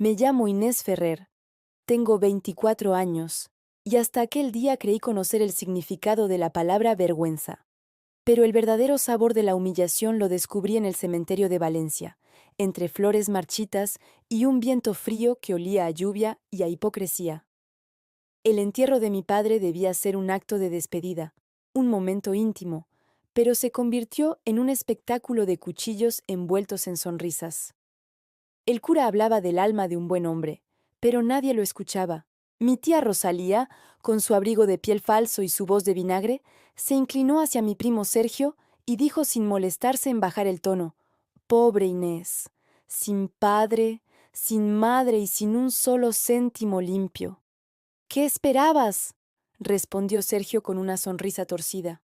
Me llamo Inés Ferrer, tengo 24 años, y hasta aquel día creí conocer el significado de la palabra vergüenza. Pero el verdadero sabor de la humillación lo descubrí en el cementerio de Valencia, entre flores marchitas y un viento frío que olía a lluvia y a hipocresía. El entierro de mi padre debía ser un acto de despedida, un momento íntimo, pero se convirtió en un espectáculo de cuchillos envueltos en sonrisas. El cura hablaba del alma de un buen hombre, pero nadie lo escuchaba. Mi tía Rosalía, con su abrigo de piel falso y su voz de vinagre, se inclinó hacia mi primo Sergio y dijo sin molestarse en bajar el tono: «Pobre Inés, sin padre, sin madre y sin un solo céntimo limpio». «¿Qué esperabas?», respondió Sergio con una sonrisa torcida.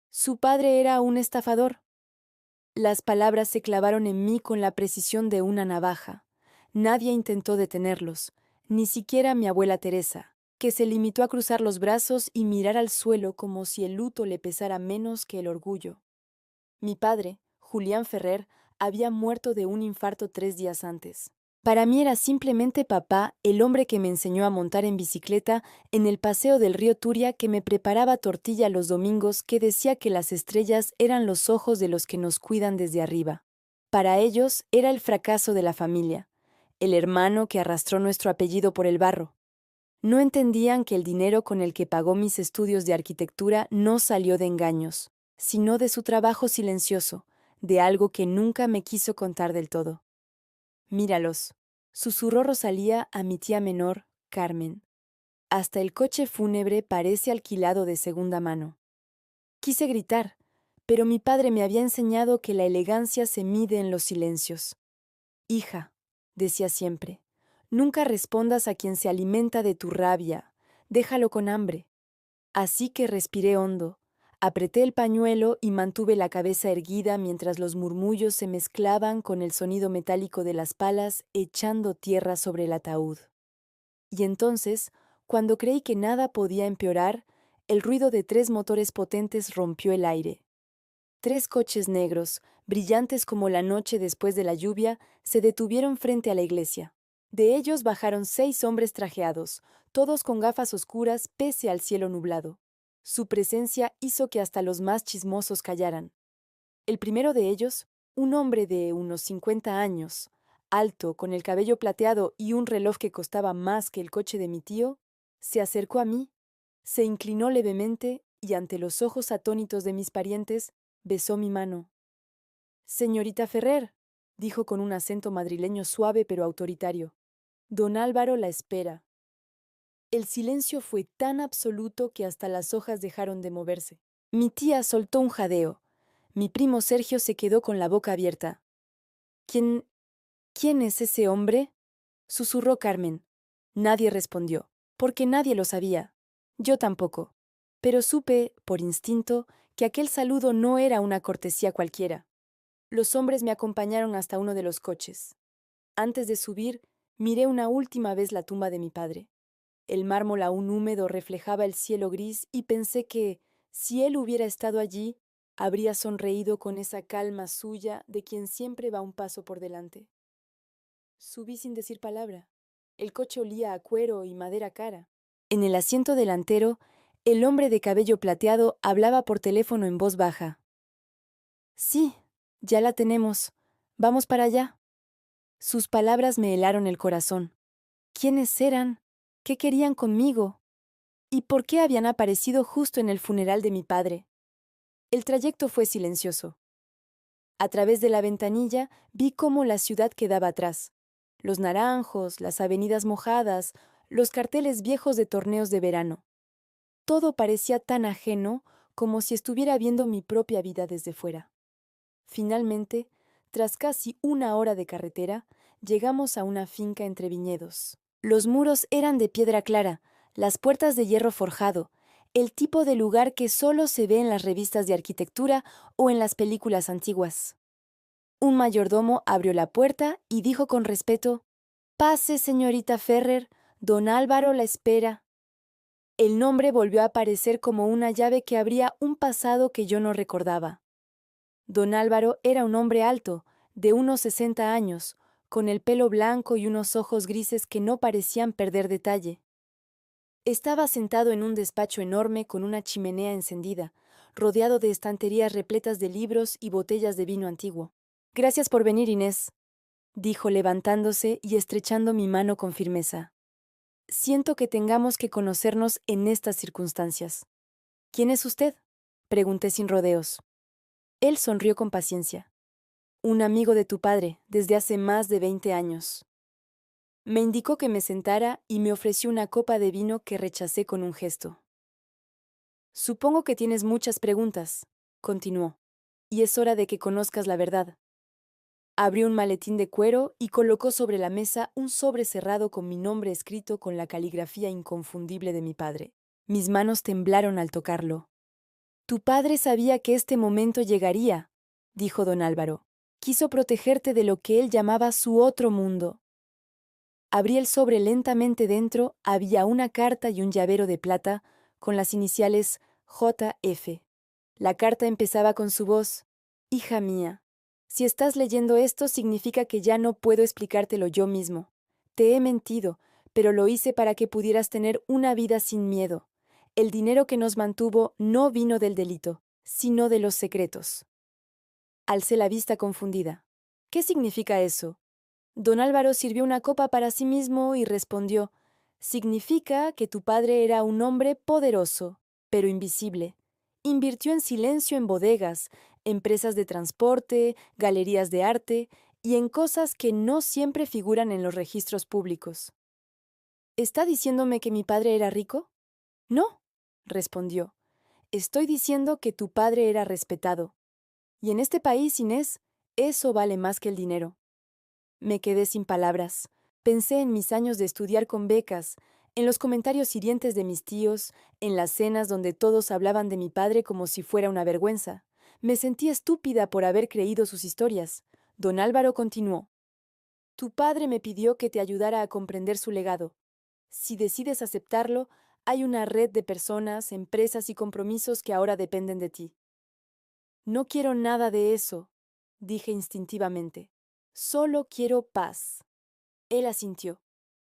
«Su padre era un estafador». Las palabras se clavaron en mí con la precisión de una navaja. Nadie intentó detenerlos, ni siquiera mi abuela Teresa, que se limitó a cruzar los brazos y mirar al suelo como si el luto le pesara menos que el orgullo. Mi padre, Julián Ferrer, había muerto de un infarto 3 días antes. Para mí era simplemente papá, el hombre que me enseñó a montar en bicicleta en el paseo del río Turia, que me preparaba tortilla los domingos, que decía que las estrellas eran los ojos de los que nos cuidan desde arriba. Para ellos era el fracaso de la familia, el hermano que arrastró nuestro apellido por el barro. No entendían que el dinero con el que pagó mis estudios de arquitectura no salió de engaños, sino de su trabajo silencioso, de algo que nunca me quiso contar del todo. «Míralos», susurró Rosalía a mi tía menor, Carmen. «Hasta el coche fúnebre parece alquilado de segunda mano». Quise gritar, pero mi padre me había enseñado que la elegancia se mide en los silencios. «Hija», decía siempre, «nunca respondas a quien se alimenta de tu rabia, déjalo con hambre». Así que respiré hondo, apreté el pañuelo y mantuve la cabeza erguida mientras los murmullos se mezclaban con el sonido metálico de las palas echando tierra sobre el ataúd. Y entonces, cuando creí que nada podía empeorar, el ruido de 3 motores potentes rompió el aire. 3 coches negros, brillantes como la noche después de la lluvia, se detuvieron frente a la iglesia. De ellos bajaron 6 hombres trajeados, todos con gafas oscuras pese al cielo nublado. Su presencia hizo que hasta los más chismosos callaran. El primero de ellos, un hombre de unos 50 años, alto, con el cabello plateado y un reloj que costaba más que el coche de mi tío, se acercó a mí, se inclinó levemente y ante los ojos atónitos de mis parientes, besó mi mano. «Señorita Ferrer», dijo con un acento madrileño suave pero autoritario, «don Álvaro la espera». El silencio fue tan absoluto que hasta las hojas dejaron de moverse. Mi tía soltó un jadeo. Mi primo Sergio se quedó con la boca abierta. «¿Quién... quién es ese hombre?», susurró Carmen. Nadie respondió, porque nadie lo sabía. Yo tampoco. Pero supe, por instinto, que aquel saludo no era una cortesía cualquiera. Los hombres me acompañaron hasta uno de los coches. Antes de subir, miré una última vez la tumba de mi padre. El mármol aún húmedo reflejaba el cielo gris y pensé que, si él hubiera estado allí, habría sonreído con esa calma suya de quien siempre va un paso por delante. Subí sin decir palabra. El coche olía a cuero y madera cara. En el asiento delantero, el hombre de cabello plateado hablaba por teléfono en voz baja. «Sí, ya la tenemos. Vamos para allá». Sus palabras me helaron el corazón. ¿Quiénes eran? ¿Qué querían conmigo? ¿Y por qué habían aparecido justo en el funeral de mi padre? El trayecto fue silencioso. A través de la ventanilla vi cómo la ciudad quedaba atrás. Los naranjos, las avenidas mojadas, los carteles viejos de torneos de verano. Todo parecía tan ajeno como si estuviera viendo mi propia vida desde fuera. Finalmente, tras casi 1 hora de carretera, llegamos a una finca entre viñedos. Los muros eran de piedra clara, las puertas de hierro forjado, el tipo de lugar que solo se ve en las revistas de arquitectura o en las películas antiguas. Un mayordomo abrió la puerta y dijo con respeto: «Pase, señorita Ferrer, don Álvaro la espera». El nombre volvió a aparecer como una llave que abría un pasado que yo no recordaba. Don Álvaro era un hombre alto, de unos 60 años, con el pelo blanco y unos ojos grises que no parecían perder detalle. Estaba sentado en un despacho enorme con una chimenea encendida, rodeado de estanterías repletas de libros y botellas de vino antiguo. Gracias por venir, Inés, dijo levantándose y estrechando mi mano con firmeza. Siento que tengamos que conocernos en estas circunstancias. ¿Quién es usted? Pregunté sin rodeos. Él sonrió con paciencia. Un amigo de tu padre, desde hace más de 20 años. Me indicó que me sentara y me ofreció una copa de vino que rechacé con un gesto. Supongo que tienes muchas preguntas, continuó, y es hora de que conozcas la verdad. Abrió un maletín de cuero y colocó sobre la mesa un sobre cerrado con mi nombre escrito con la caligrafía inconfundible de mi padre. Mis manos temblaron al tocarlo. Tu padre sabía que este momento llegaría, dijo don Álvaro. Quiso protegerte de lo que él llamaba su otro mundo. Abrí el sobre lentamente. Dentro había una carta y un llavero de plata con las iniciales JF. La carta empezaba con su voz: Hija mía, si estás leyendo esto significa que ya no puedo explicártelo yo mismo. Te he mentido, pero lo hice para que pudieras tener una vida sin miedo. El dinero que nos mantuvo no vino del delito, sino de los secretos. Alcé la vista confundida. ¿Qué significa eso? Don Álvaro sirvió una copa para sí mismo y respondió: significa que tu padre era un hombre poderoso, pero invisible. Invirtió en silencio en bodegas, empresas de transporte, galerías de arte y en cosas que no siempre figuran en los registros públicos. ¿Está diciéndome que mi padre era rico? No, respondió. Estoy diciendo que tu padre era respetado. Y en este país, Inés, eso vale más que el dinero. Me quedé sin palabras. Pensé en mis años de estudiar con becas, en los comentarios hirientes de mis tíos, en las cenas donde todos hablaban de mi padre como si fuera una vergüenza. Me sentí estúpida por haber creído sus historias. Don Álvaro continuó: Tu padre me pidió que te ayudara a comprender su legado. Si decides aceptarlo, hay una red de personas, empresas y compromisos que ahora dependen de ti. No quiero nada de eso, dije instintivamente. Solo quiero paz. Él asintió,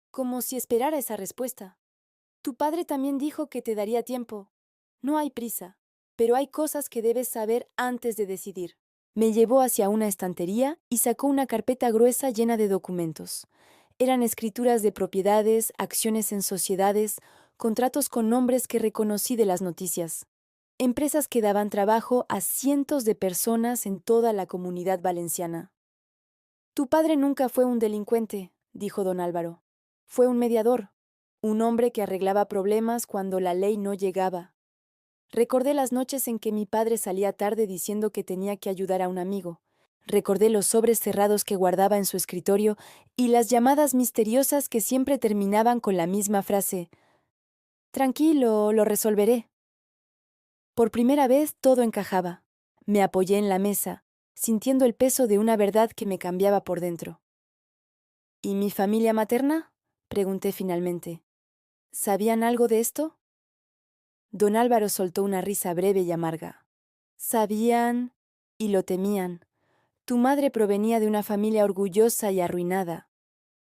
como si esperara esa respuesta. Tu padre también dijo que te daría tiempo. No hay prisa, pero hay cosas que debes saber antes de decidir. Me llevó hacia una estantería y sacó una carpeta gruesa llena de documentos. Eran escrituras de propiedades, acciones en sociedades, contratos con nombres que reconocí de las noticias. Empresas que daban trabajo a cientos de personas en toda la Comunidad Valenciana. Tu padre nunca fue un delincuente, dijo don Álvaro. Fue un mediador, un hombre que arreglaba problemas cuando la ley no llegaba. Recordé las noches en que mi padre salía tarde diciendo que tenía que ayudar a un amigo. Recordé los sobres cerrados que guardaba en su escritorio y las llamadas misteriosas que siempre terminaban con la misma frase: Tranquilo, lo resolveré. Por primera vez todo encajaba. Me apoyé en la mesa, sintiendo el peso de una verdad que me cambiaba por dentro. ¿Y mi familia materna? Pregunté finalmente. ¿Sabían algo de esto? Don Álvaro soltó una risa breve y amarga. Sabían y lo temían. Tu madre provenía de una familia orgullosa y arruinada.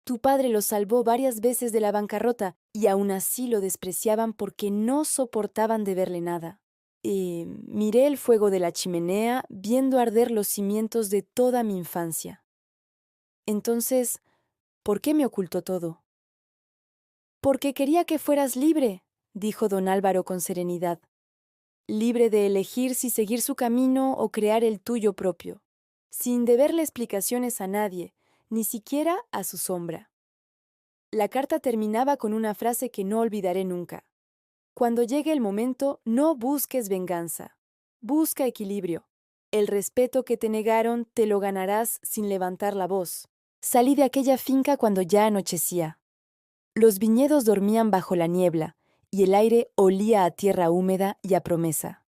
Tu padre los salvó varias veces de la bancarrota y aún así lo despreciaban porque no soportaban de verle nada. Miré el fuego de la chimenea viendo arder los cimientos de toda mi infancia. Entonces, ¿por qué me ocultó todo? Porque quería que fueras libre, dijo don Álvaro con serenidad. Libre de elegir si seguir su camino o crear el tuyo propio, sin deberle explicaciones a nadie, ni siquiera a su sombra. La carta terminaba con una frase que no olvidaré nunca. Cuando llegue el momento, no busques venganza. Busca equilibrio. El respeto que te negaron te lo ganarás sin levantar la voz. Salí de aquella finca cuando ya anochecía. Los viñedos dormían bajo la niebla, y el aire olía a tierra húmeda y a promesa.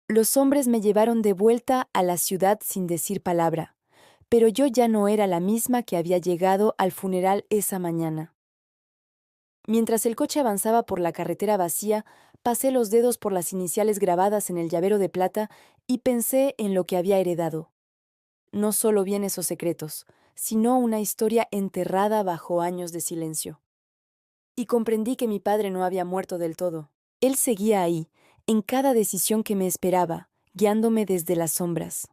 Los hombres me llevaron de vuelta a la ciudad sin decir palabra, pero yo ya no era la misma que había llegado al funeral esa mañana. Mientras el coche avanzaba por la carretera vacía, pasé los dedos por las iniciales grabadas en el llavero de plata y pensé en lo que había heredado. No solo bienes o secretos, sino una historia enterrada bajo años de silencio. Y comprendí que mi padre no había muerto del todo. Él seguía ahí, en cada decisión que me esperaba, guiándome desde las sombras.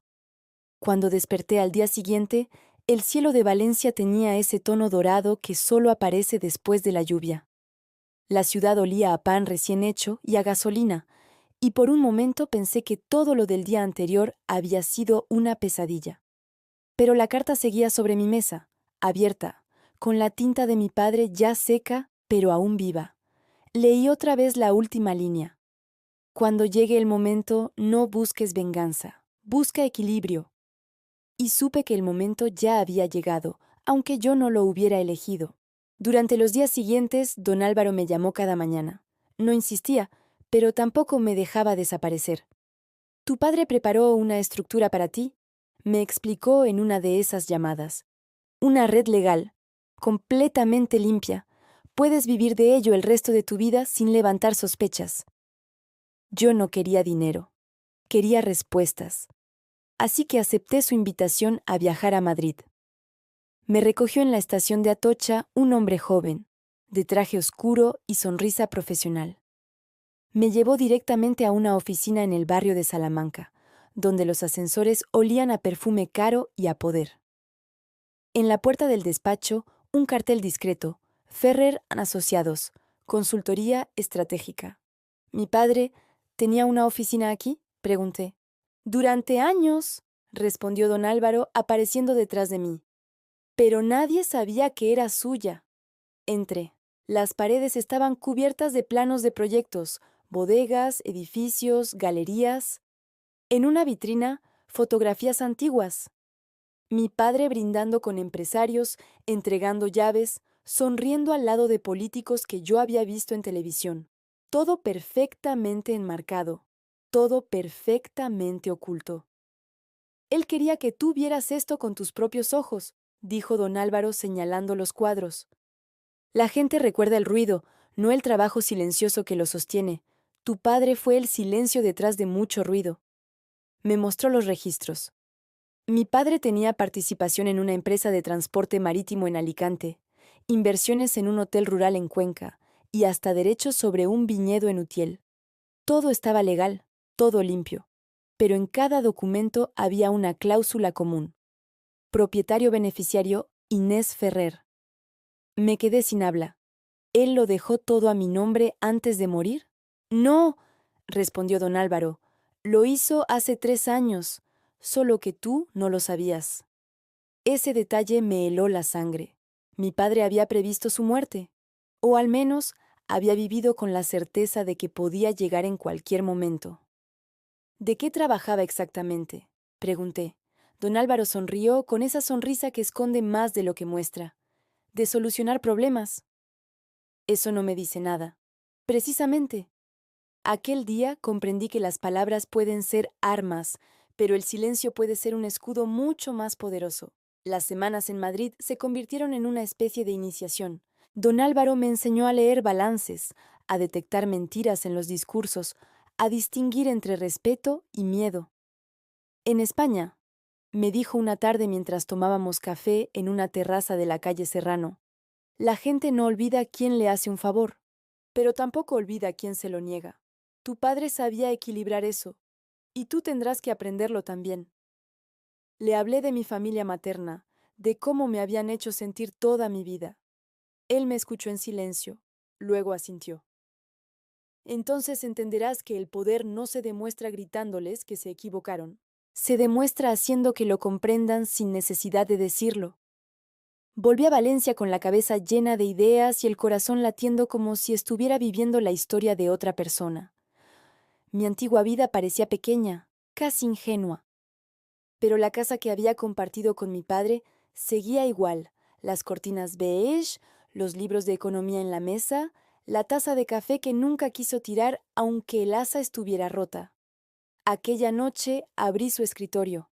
Cuando desperté al día siguiente, el cielo de Valencia tenía ese tono dorado que solo aparece después de la lluvia. La ciudad olía a pan recién hecho y a gasolina, y por un momento pensé que todo lo del día anterior había sido una pesadilla. Pero la carta seguía sobre mi mesa, abierta, con la tinta de mi padre ya seca, pero aún viva. Leí otra vez la última línea. Cuando llegue el momento, no busques venganza, busca equilibrio. Y supe que el momento ya había llegado, aunque yo no lo hubiera elegido. Durante los días siguientes, don Álvaro me llamó cada mañana. No insistía, pero tampoco me dejaba desaparecer. «Tu padre preparó una estructura para ti», me explicó en una de esas llamadas. «Una red legal, completamente limpia. Puedes vivir de ello el resto de tu vida sin levantar sospechas». Yo no quería dinero, quería respuestas. Así que acepté su invitación a viajar a Madrid. Me recogió en la estación de Atocha un hombre joven, de traje oscuro y sonrisa profesional. Me llevó directamente a una oficina en el barrio de Salamanca, donde los ascensores olían a perfume caro y a poder. En la puerta del despacho, un cartel discreto: Ferrer Asociados, consultoría estratégica. ¿Mi padre tenía una oficina aquí?, pregunté. «Durante años», respondió don Álvaro, apareciendo detrás de mí. «Pero nadie sabía que era suya». Entré. Las paredes estaban cubiertas de planos de proyectos, bodegas, edificios, galerías. En una vitrina, fotografías antiguas. Mi padre brindando con empresarios, entregando llaves, sonriendo al lado de políticos que yo había visto en televisión. Todo perfectamente enmarcado, todo perfectamente oculto. «Él quería que tú vieras esto con tus propios ojos», dijo don Álvaro señalando los cuadros. «La gente recuerda el ruido, no el trabajo silencioso que lo sostiene. Tu padre fue el silencio detrás de mucho ruido». Me mostró los registros. Mi padre tenía participación en una empresa de transporte marítimo en Alicante, inversiones en un hotel rural en Cuenca y hasta derechos sobre un viñedo en Utiel. Todo estaba legal, todo limpio, pero en cada documento había una cláusula común. Propietario beneficiario: Inés Ferrer. Me quedé sin habla. ¿Él lo dejó todo a mi nombre antes de morir? «No», respondió don Álvaro. «Lo hizo hace 3 años, solo que tú no lo sabías». Ese detalle me heló la sangre. Mi padre había previsto su muerte, o al menos había vivido con la certeza de que podía llegar en cualquier momento. «¿De qué trabajaba exactamente?», pregunté. Don Álvaro sonrió con esa sonrisa que esconde más de lo que muestra. «De solucionar problemas». Eso no me dice nada. Precisamente. Aquel día comprendí que las palabras pueden ser armas, pero el silencio puede ser un escudo mucho más poderoso. Las semanas en Madrid se convirtieron en una especie de iniciación. Don Álvaro me enseñó a leer balances, a detectar mentiras en los discursos, a distinguir entre respeto y miedo. «En España», me dijo una tarde mientras tomábamos café en una terraza de la calle Serrano, «la gente no olvida quién le hace un favor, pero tampoco olvida quién se lo niega. Tu padre sabía equilibrar eso, y tú tendrás que aprenderlo también». Le hablé de mi familia materna, de cómo me habían hecho sentir toda mi vida. Él me escuchó en silencio, luego asintió. «Entonces entenderás que el poder no se demuestra gritándoles que se equivocaron. Se demuestra haciendo que lo comprendan sin necesidad de decirlo». Volví a Valencia con la cabeza llena de ideas y el corazón latiendo como si estuviera viviendo la historia de otra persona. Mi antigua vida parecía pequeña, casi ingenua. Pero la casa que había compartido con mi padre seguía igual: las cortinas beige, los libros de economía en la mesa, la taza de café que nunca quiso tirar aunque el asa estuviera rota. Aquella noche abrí su escritorio.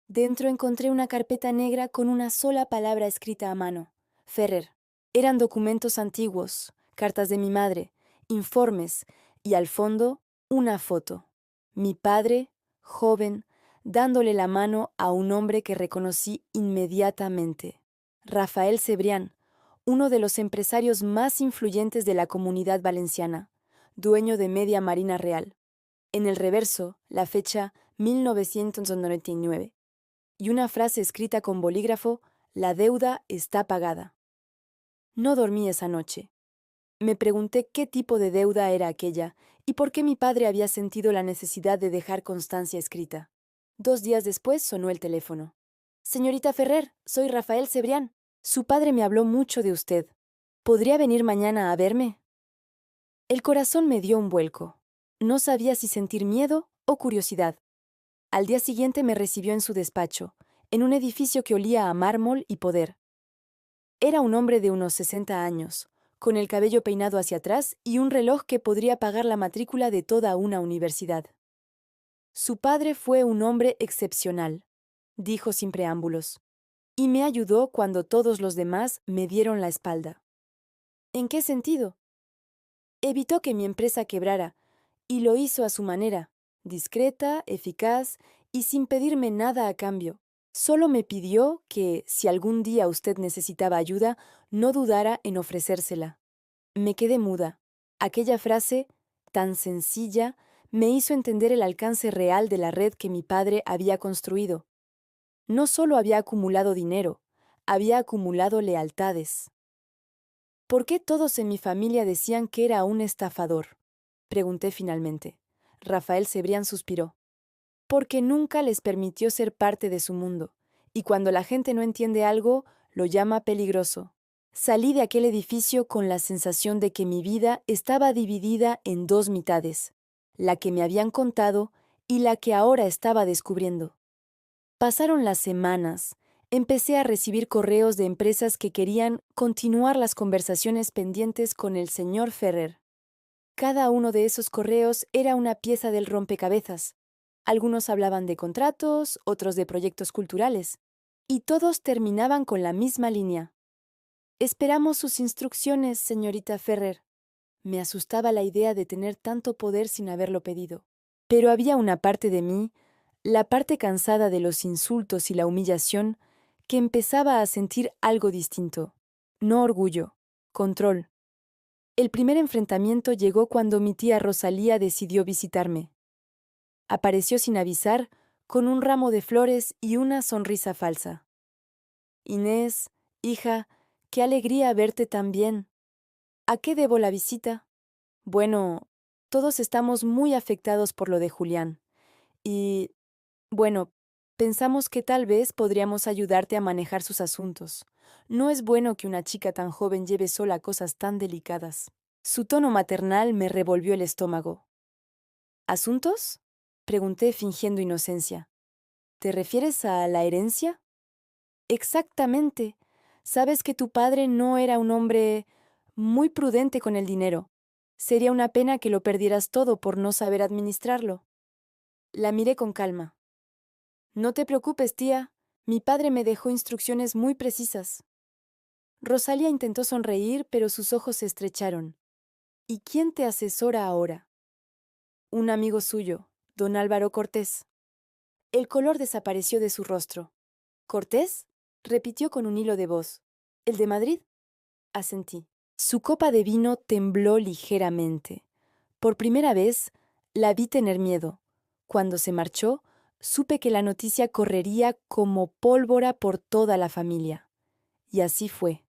Dentro encontré una carpeta negra con una sola palabra escrita a mano: Ferrer. Eran documentos antiguos, cartas de mi madre, informes y al fondo una foto. Mi padre, joven, dándole la mano a un hombre que reconocí inmediatamente. Rafael Cebrián, uno de los empresarios más influyentes de la Comunidad Valenciana, dueño de Media Marina Real. En el reverso, la fecha 1999. Y una frase escrita con bolígrafo: «La deuda está pagada». No dormí esa noche. Me pregunté qué tipo de deuda era aquella y por qué mi padre había sentido la necesidad de dejar constancia escrita. 2 días después sonó el teléfono. «Señorita Ferrer, soy Rafael Cebrián. Su padre me habló mucho de usted. ¿Podría venir mañana a verme?» El corazón me dio un vuelco. No sabía si sentir miedo o curiosidad. Al día siguiente me recibió en su despacho, en un edificio que olía a mármol y poder. Era un hombre de unos 60 años, con el cabello peinado hacia atrás y un reloj que podría pagar la matrícula de toda una universidad. Su padre fue un hombre excepcional, dijo sin preámbulos, y me ayudó cuando todos los demás me dieron la espalda. ¿En qué sentido? Evitó que mi empresa quebrara, y lo hizo a su manera, discreta, eficaz y sin pedirme nada a cambio. Solo me pidió que, si algún día usted necesitaba ayuda, no dudara en ofrecérsela. Me quedé muda. Aquella frase, tan sencilla, me hizo entender el alcance real de la red que mi padre había construido. No solo había acumulado dinero, había acumulado lealtades. ¿Por qué todos en mi familia decían que era un estafador?, pregunté finalmente. Rafael Cebrián suspiró. Porque nunca les permitió ser parte de su mundo, y cuando la gente no entiende algo, lo llama peligroso. Salí de aquel edificio con la sensación de que mi vida estaba dividida en dos mitades, la que me habían contado y la que ahora estaba descubriendo. Pasaron las semanas. Empecé a recibir correos de empresas que querían continuar las conversaciones pendientes con el señor Ferrer. Cada uno de esos correos era una pieza del rompecabezas. Algunos hablaban de contratos, otros de proyectos culturales, y todos terminaban con la misma línea. «Esperamos sus instrucciones, señorita Ferrer». Me asustaba la idea de tener tanto poder sin haberlo pedido. Pero había una parte de mí, la parte cansada de los insultos y la humillación, que empezaba a sentir algo distinto. No orgullo, control. El primer enfrentamiento llegó cuando mi tía Rosalía decidió visitarme. Apareció sin avisar, con un ramo de flores y una sonrisa falsa. «Inés, hija, qué alegría verte tan bien. ¿A qué debo la visita?» «Bueno, todos estamos muy afectados por lo de Julián. Y, bueno, pensamos que tal vez podríamos ayudarte a manejar sus asuntos. No es bueno que una chica tan joven lleve sola cosas tan delicadas». Su tono maternal me revolvió el estómago. «¿Asuntos?», pregunté fingiendo inocencia. «¿Te refieres a la herencia?» «Exactamente. Sabes que tu padre no era un hombre muy prudente con el dinero. Sería una pena que lo perdieras todo por no saber administrarlo». La miré con calma. «No te preocupes, tía. Mi padre me dejó instrucciones muy precisas». Rosalía intentó sonreír, pero sus ojos se estrecharon. «¿Y quién te asesora ahora?» «Un amigo suyo, don Álvaro Cortés». El color desapareció de su rostro. «¿Cortés?», repitió con un hilo de voz. «¿El de Madrid?». Asentí. Su copa de vino tembló ligeramente. Por primera vez, la vi tener miedo. Cuando se marchó, supe que la noticia correría como pólvora por toda la familia. Y así fue.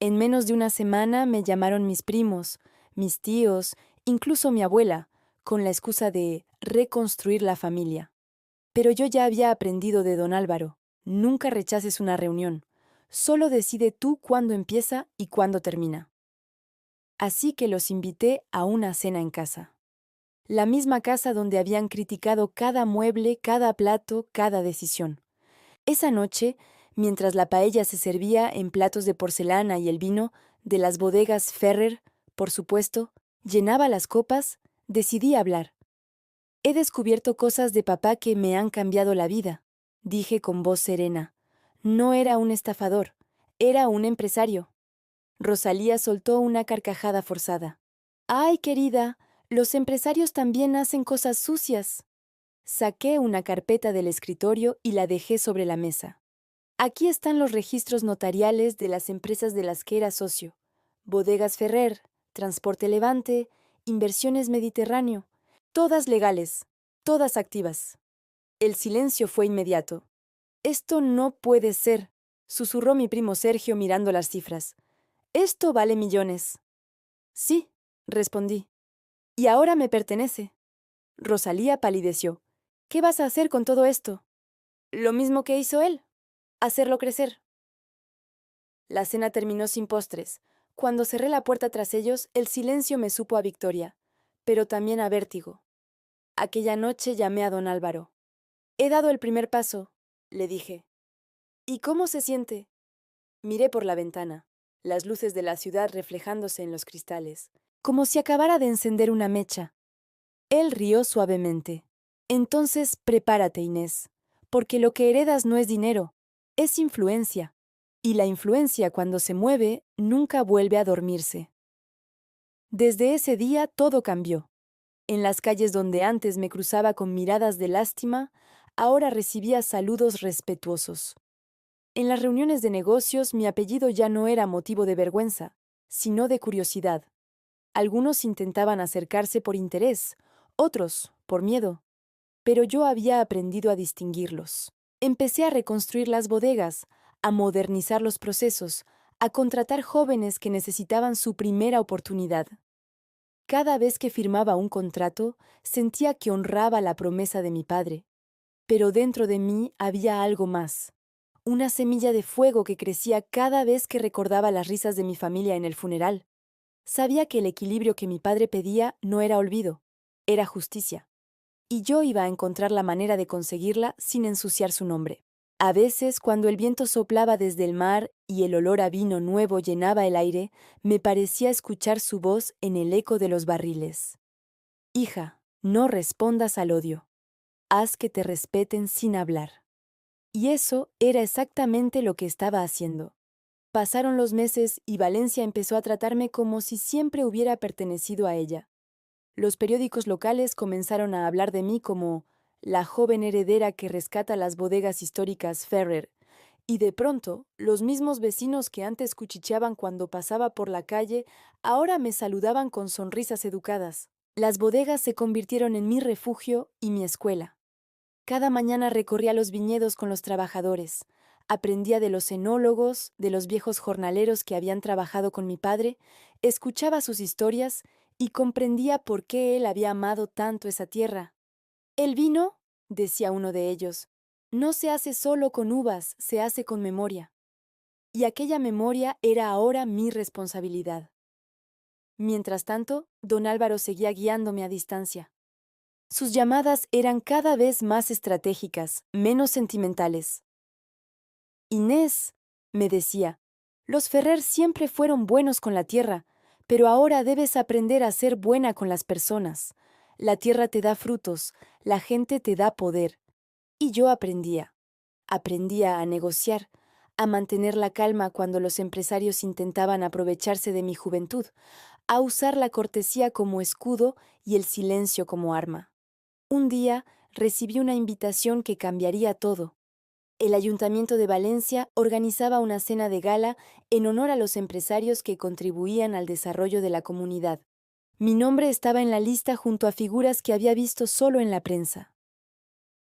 En menos de una semana me llamaron mis primos, mis tíos, incluso mi abuela, con la excusa de reconstruir la familia. Pero yo ya había aprendido de don Álvaro. Nunca rechaces una reunión. Solo decide tú cuándo empieza y cuándo termina. Así que los invité a una cena en casa. La misma casa donde habían criticado cada mueble, cada plato, cada decisión. Esa noche, mientras la paella se servía en platos de porcelana y el vino, de las bodegas Ferrer, por supuesto, llenaba las copas, decidí hablar. «He descubierto cosas de papá que me han cambiado la vida», dije con voz serena. «No era un estafador, era un empresario». Rosalía soltó una carcajada forzada. «Ay, querida, los empresarios también hacen cosas sucias». Saqué una carpeta del escritorio y la dejé sobre la mesa. Aquí están los registros notariales de las empresas de las que era socio. Bodegas Ferrer, Transporte Levante, Inversiones Mediterráneo. Todas legales, todas activas. El silencio fue inmediato. Esto no puede ser, susurró mi primo Sergio mirando las cifras. Esto vale millones. Sí, respondí. Y ahora me pertenece. Rosalía palideció. ¿Qué vas a hacer con todo esto? Lo mismo que hizo él, hacerlo crecer. La cena terminó sin postres. Cuando cerré la puerta tras ellos, el silencio me supo a victoria, pero también a vértigo. Aquella noche llamé a don Álvaro. He dado el primer paso, le dije. ¿Y cómo se siente? Miré por la ventana, las luces de la ciudad reflejándose en los cristales, como si acabara de encender una mecha. Él rió suavemente. Entonces prepárate, Inés, porque lo que heredas no es dinero, es influencia. Y la influencia, cuando se mueve, nunca vuelve a dormirse. Desde ese día todo cambió. En las calles donde antes me cruzaba con miradas de lástima, ahora recibía saludos respetuosos. En las reuniones de negocios mi apellido ya no era motivo de vergüenza, sino de curiosidad. Algunos intentaban acercarse por interés, otros por miedo, pero yo había aprendido a distinguirlos. Empecé a reconstruir las bodegas, a modernizar los procesos, a contratar jóvenes que necesitaban su primera oportunidad. Cada vez que firmaba un contrato, sentía que honraba la promesa de mi padre. Pero dentro de mí había algo más, una semilla de fuego que crecía cada vez que recordaba las risas de mi familia en el funeral. Sabía que el equilibrio que mi padre pedía no era olvido, era justicia. Y yo iba a encontrar la manera de conseguirla sin ensuciar su nombre. A veces, cuando el viento soplaba desde el mar y el olor a vino nuevo llenaba el aire, me parecía escuchar su voz en el eco de los barriles. Hija, no respondas al odio. Haz que te respeten sin hablar. Y eso era exactamente lo que estaba haciendo. Pasaron los meses y Valencia empezó a tratarme como si siempre hubiera pertenecido a ella. Los periódicos locales comenzaron a hablar de mí como la joven heredera que rescata las bodegas históricas Ferrer, y de pronto, los mismos vecinos que antes cuchicheaban cuando pasaba por la calle, ahora me saludaban con sonrisas educadas. Las bodegas se convirtieron en mi refugio y mi escuela. Cada mañana recorría los viñedos con los trabajadores. Aprendía de los enólogos, de los viejos jornaleros que habían trabajado con mi padre, escuchaba sus historias y comprendía por qué él había amado tanto esa tierra. El vino, decía uno de ellos, no se hace solo con uvas, se hace con memoria. Y aquella memoria era ahora mi responsabilidad. Mientras tanto, don Álvaro seguía guiándome a distancia. Sus llamadas eran cada vez más estratégicas, menos sentimentales. Inés, me decía, los Ferrer siempre fueron buenos con la tierra, pero ahora debes aprender a ser buena con las personas. La tierra te da frutos, la gente te da poder. Y yo aprendía. Aprendía a negociar, a mantener la calma cuando los empresarios intentaban aprovecharse de mi juventud, a usar la cortesía como escudo y el silencio como arma. Un día recibí una invitación que cambiaría todo. El Ayuntamiento de Valencia organizaba una cena de gala en honor a los empresarios que contribuían al desarrollo de la comunidad. Mi nombre estaba en la lista junto a figuras que había visto solo en la prensa.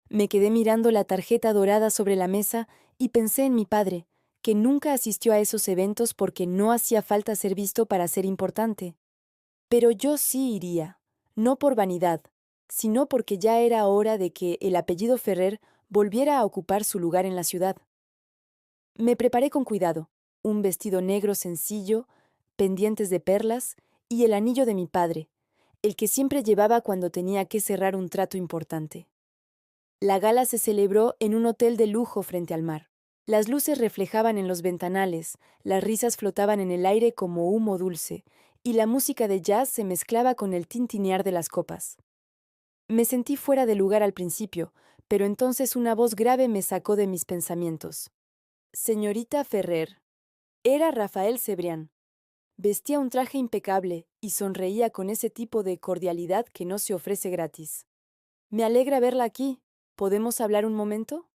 Me quedé mirando la tarjeta dorada sobre la mesa y pensé en mi padre, que nunca asistió a esos eventos porque no hacía falta ser visto para ser importante. Pero yo sí iría, no por vanidad, sino porque ya era hora de que el apellido Ferrer volviera a ocupar su lugar en la ciudad. Me preparé con cuidado, un vestido negro sencillo, pendientes de perlas y el anillo de mi padre, el que siempre llevaba cuando tenía que cerrar un trato importante. La gala se celebró en un hotel de lujo frente al mar. Las luces reflejaban en los ventanales, las risas flotaban en el aire como humo dulce, y la música de jazz se mezclaba con el tintinear de las copas. Me sentí fuera de lugar al principio, pero entonces una voz grave me sacó de mis pensamientos. Señorita Ferrer. Era Rafael Cebrián. Vestía un traje impecable y sonreía con ese tipo de cordialidad que no se ofrece gratis. Me alegra verla aquí. ¿Podemos hablar un momento?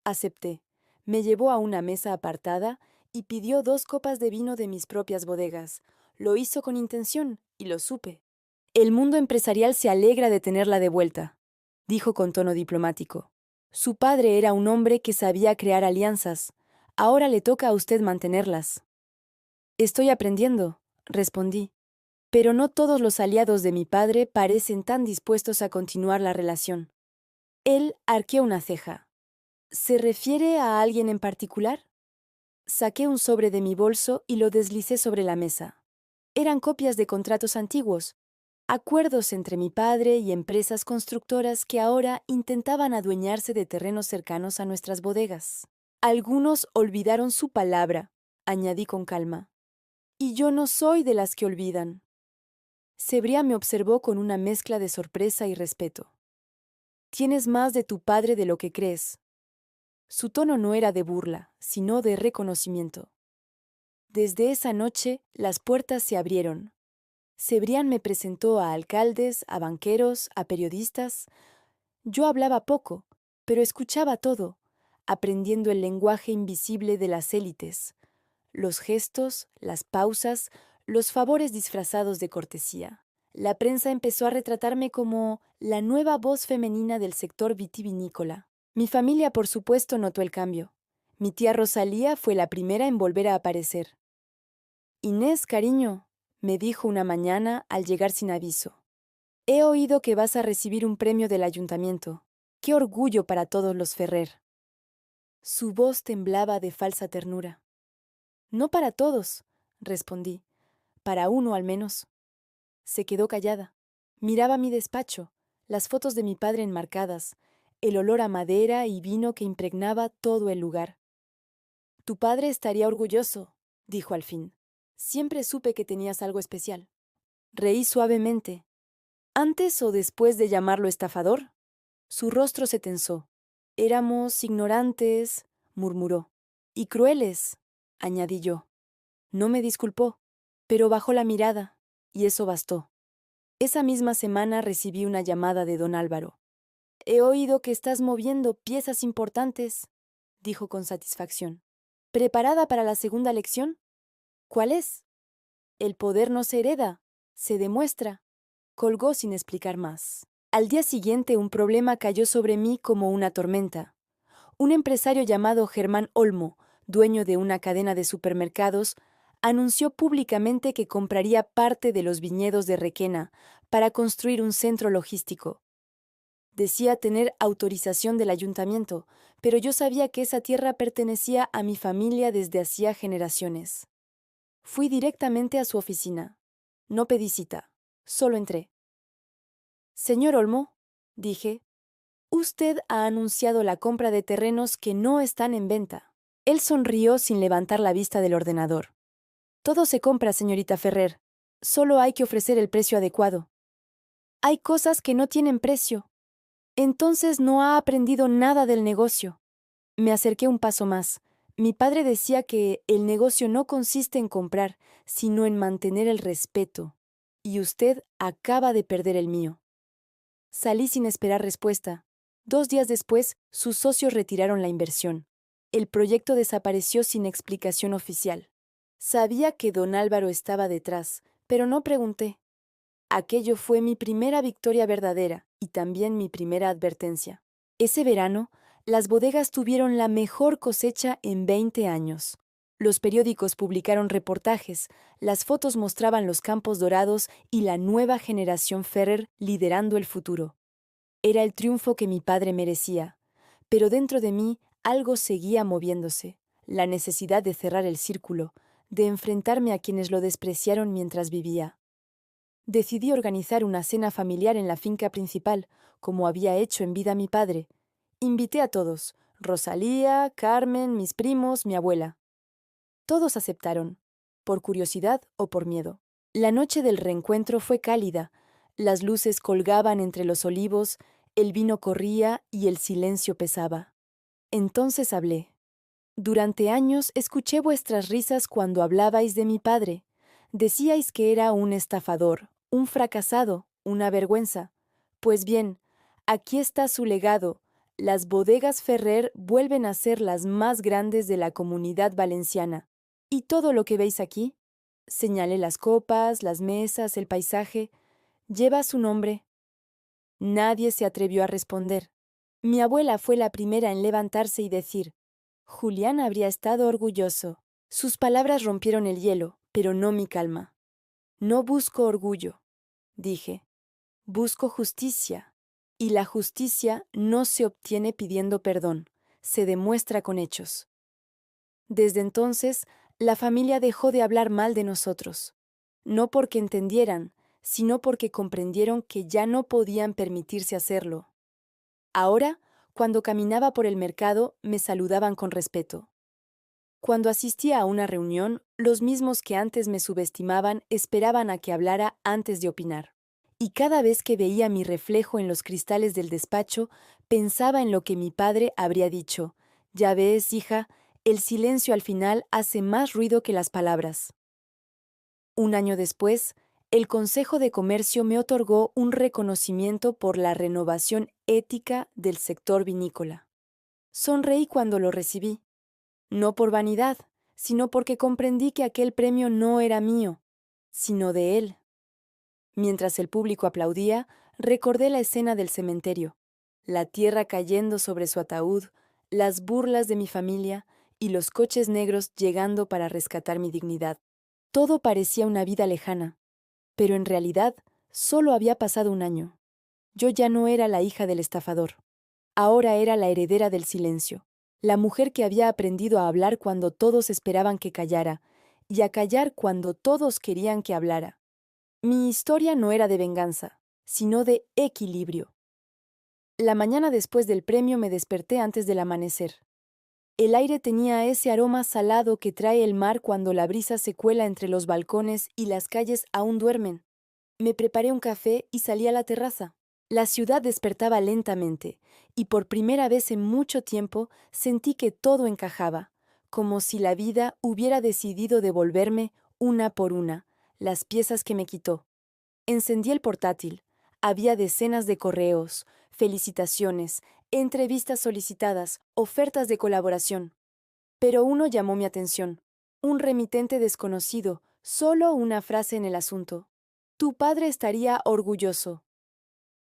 Acepté. Me llevó a una mesa apartada y pidió 2 copas de vino de mis propias bodegas. Lo hizo con intención, y lo supe. El mundo empresarial se alegra de tenerla de vuelta, dijo con tono diplomático. Su padre era un hombre que sabía crear alianzas. Ahora le toca a usted mantenerlas. Estoy aprendiendo, respondí, pero no todos los aliados de mi padre parecen tan dispuestos a continuar la relación. Él arqueó una ceja. ¿Se refiere a alguien en particular? Saqué un sobre de mi bolso y lo deslicé sobre la mesa. Eran copias de contratos antiguos, acuerdos entre mi padre y empresas constructoras que ahora intentaban adueñarse de terrenos cercanos a nuestras bodegas. Algunos olvidaron su palabra, añadí con calma. Y yo no soy de las que olvidan. Cebriá me observó con una mezcla de sorpresa y respeto. Tienes más de tu padre de lo que crees. Su tono no era de burla, sino de reconocimiento. Desde esa noche, las puertas se abrieron. Cebrián me presentó a alcaldes, a banqueros, a periodistas. Yo hablaba poco, pero escuchaba todo, aprendiendo el lenguaje invisible de las élites, los gestos, las pausas, los favores disfrazados de cortesía. La prensa empezó a retratarme como la nueva voz femenina del sector vitivinícola. Mi familia, por supuesto, notó el cambio. Mi tía Rosalía fue la primera en volver a aparecer. Inés, cariño, me dijo una mañana al llegar sin aviso. He oído que vas a recibir un premio del ayuntamiento. ¡Qué orgullo para todos los Ferrer! Su voz temblaba de falsa ternura. No para todos, respondí. Para uno al menos. Se quedó callada. Miraba mi despacho, las fotos de mi padre enmarcadas, el olor a madera y vino que impregnaba todo el lugar. Tu padre estaría orgulloso, dijo al fin. Siempre supe que tenías algo especial. Reí suavemente. ¿Antes o después de llamarlo estafador? Su rostro se tensó. Éramos ignorantes, murmuró. Y crueles, añadí yo. No me disculpó, pero bajó la mirada, y eso bastó. Esa misma semana recibí una llamada de don Álvaro. He oído que estás moviendo piezas importantes, dijo con satisfacción. ¿Preparada para la segunda lección? ¿Cuál es? El poder no se hereda, se demuestra. Colgó sin explicar más. Al día siguiente un problema cayó sobre mí como una tormenta. Un empresario llamado Germán Olmo, dueño de una cadena de supermercados, anunció públicamente que compraría parte de los viñedos de Requena para construir un centro logístico. Decía tener autorización del ayuntamiento, pero yo sabía que esa tierra pertenecía a mi familia desde hacía generaciones. Fui directamente a su oficina. No pedí cita, solo entré. Señor Olmo, dije, usted ha anunciado la compra de terrenos que no están en venta. Él sonrió sin levantar la vista del ordenador. Todo se compra, señorita Ferrer. Solo hay que ofrecer el precio adecuado. Hay cosas que no tienen precio. Entonces no ha aprendido nada del negocio. Me acerqué un paso más. Mi padre decía que el negocio no consiste en comprar, sino en mantener el respeto. Y usted acaba de perder el mío. Salí sin esperar respuesta. 2 días después, sus socios retiraron la inversión. El proyecto desapareció sin explicación oficial. Sabía que don Álvaro estaba detrás, pero no pregunté. Aquello fue mi primera victoria verdadera y también mi primera advertencia. Ese verano, las bodegas tuvieron la mejor cosecha en 20 años. Los periódicos publicaron reportajes, las fotos mostraban los campos dorados y la nueva generación Ferrer liderando el futuro. Era el triunfo que mi padre merecía, pero dentro de mí algo seguía moviéndose, la necesidad de cerrar el círculo, de enfrentarme a quienes lo despreciaron mientras vivía. Decidí organizar una cena familiar en la finca principal, como había hecho en vida mi padre. Invité a todos, Rosalía, Carmen, mis primos, mi abuela. Todos aceptaron, por curiosidad o por miedo. La noche del reencuentro fue cálida, las luces colgaban entre los olivos, el vino corría y el silencio pesaba. Entonces hablé. Durante años escuché vuestras risas cuando hablabais de mi padre. Decíais que era un estafador, un fracasado, una vergüenza. Pues bien, Aquí está su legado. Las bodegas Ferrer vuelven a ser las más grandes de la Comunidad Valenciana. ¿Y todo lo que veis aquí? Señalé las copas, las mesas, el paisaje. Lleva su nombre. Nadie se atrevió a responder. Mi abuela fue la primera en levantarse y decir: Julián habría estado orgulloso. Sus palabras rompieron el hielo, pero no mi calma. No busco orgullo, dije. Busco justicia. Y la justicia no se obtiene pidiendo perdón, se demuestra con hechos. Desde entonces, la familia dejó de hablar mal de nosotros. No porque entendieran, sino porque comprendieron que ya no podían permitirse hacerlo. Ahora, cuando caminaba por el mercado, me saludaban con respeto. Cuando asistía a una reunión, los mismos que antes me subestimaban esperaban a que hablara antes de opinar. Y cada vez que veía mi reflejo en los cristales del despacho, pensaba en lo que mi padre habría dicho. Ya ves, hija, el silencio al final hace más ruido que las palabras. Un año después, el Consejo de Comercio me otorgó un reconocimiento por la renovación ética del sector vinícola. Sonreí cuando lo recibí. No por vanidad, sino porque comprendí que aquel premio no era mío, sino de él. Mientras el público aplaudía, recordé la escena del cementerio, la tierra cayendo sobre su ataúd, las burlas de mi familia y los coches negros llegando para rescatar mi dignidad. Todo parecía una vida lejana, pero en realidad solo había pasado un año. Yo ya no era la hija del estafador. Ahora era la heredera del silencio, la mujer que había aprendido a hablar cuando todos esperaban que callara, y a callar cuando todos querían que hablara. Mi historia no era de venganza, sino de equilibrio. La mañana después del premio me desperté antes del amanecer. El aire tenía ese aroma salado que trae el mar cuando la brisa se cuela entre los balcones y las calles aún duermen. Me preparé un café y salí a la terraza. La ciudad despertaba lentamente, y por primera vez en mucho tiempo sentí que todo encajaba, como si la vida hubiera decidido devolverme, una por una, las piezas que me quitó. Encendí el portátil. Había decenas de correos, felicitaciones, entrevistas solicitadas, ofertas de colaboración. Pero uno llamó mi atención. Un remitente desconocido, solo una frase en el asunto. Tu padre estaría orgulloso.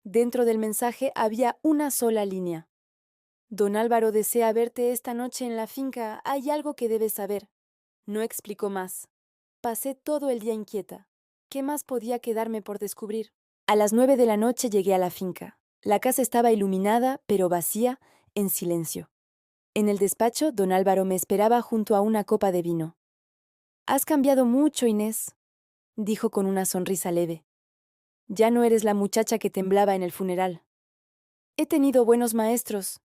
Dentro del mensaje había una sola línea. Don Álvaro desea verte esta noche en la finca. Hay algo que debes saber. No explicó más. Pasé todo el día inquieta. ¿Qué más podía quedarme por descubrir? A las 9 de la noche llegué a la finca. La casa estaba iluminada, pero vacía, en silencio. En el despacho, don Álvaro me esperaba junto a una copa de vino. Has cambiado mucho, Inés, dijo con una sonrisa leve. Ya no eres la muchacha que temblaba en el funeral. He tenido buenos maestros.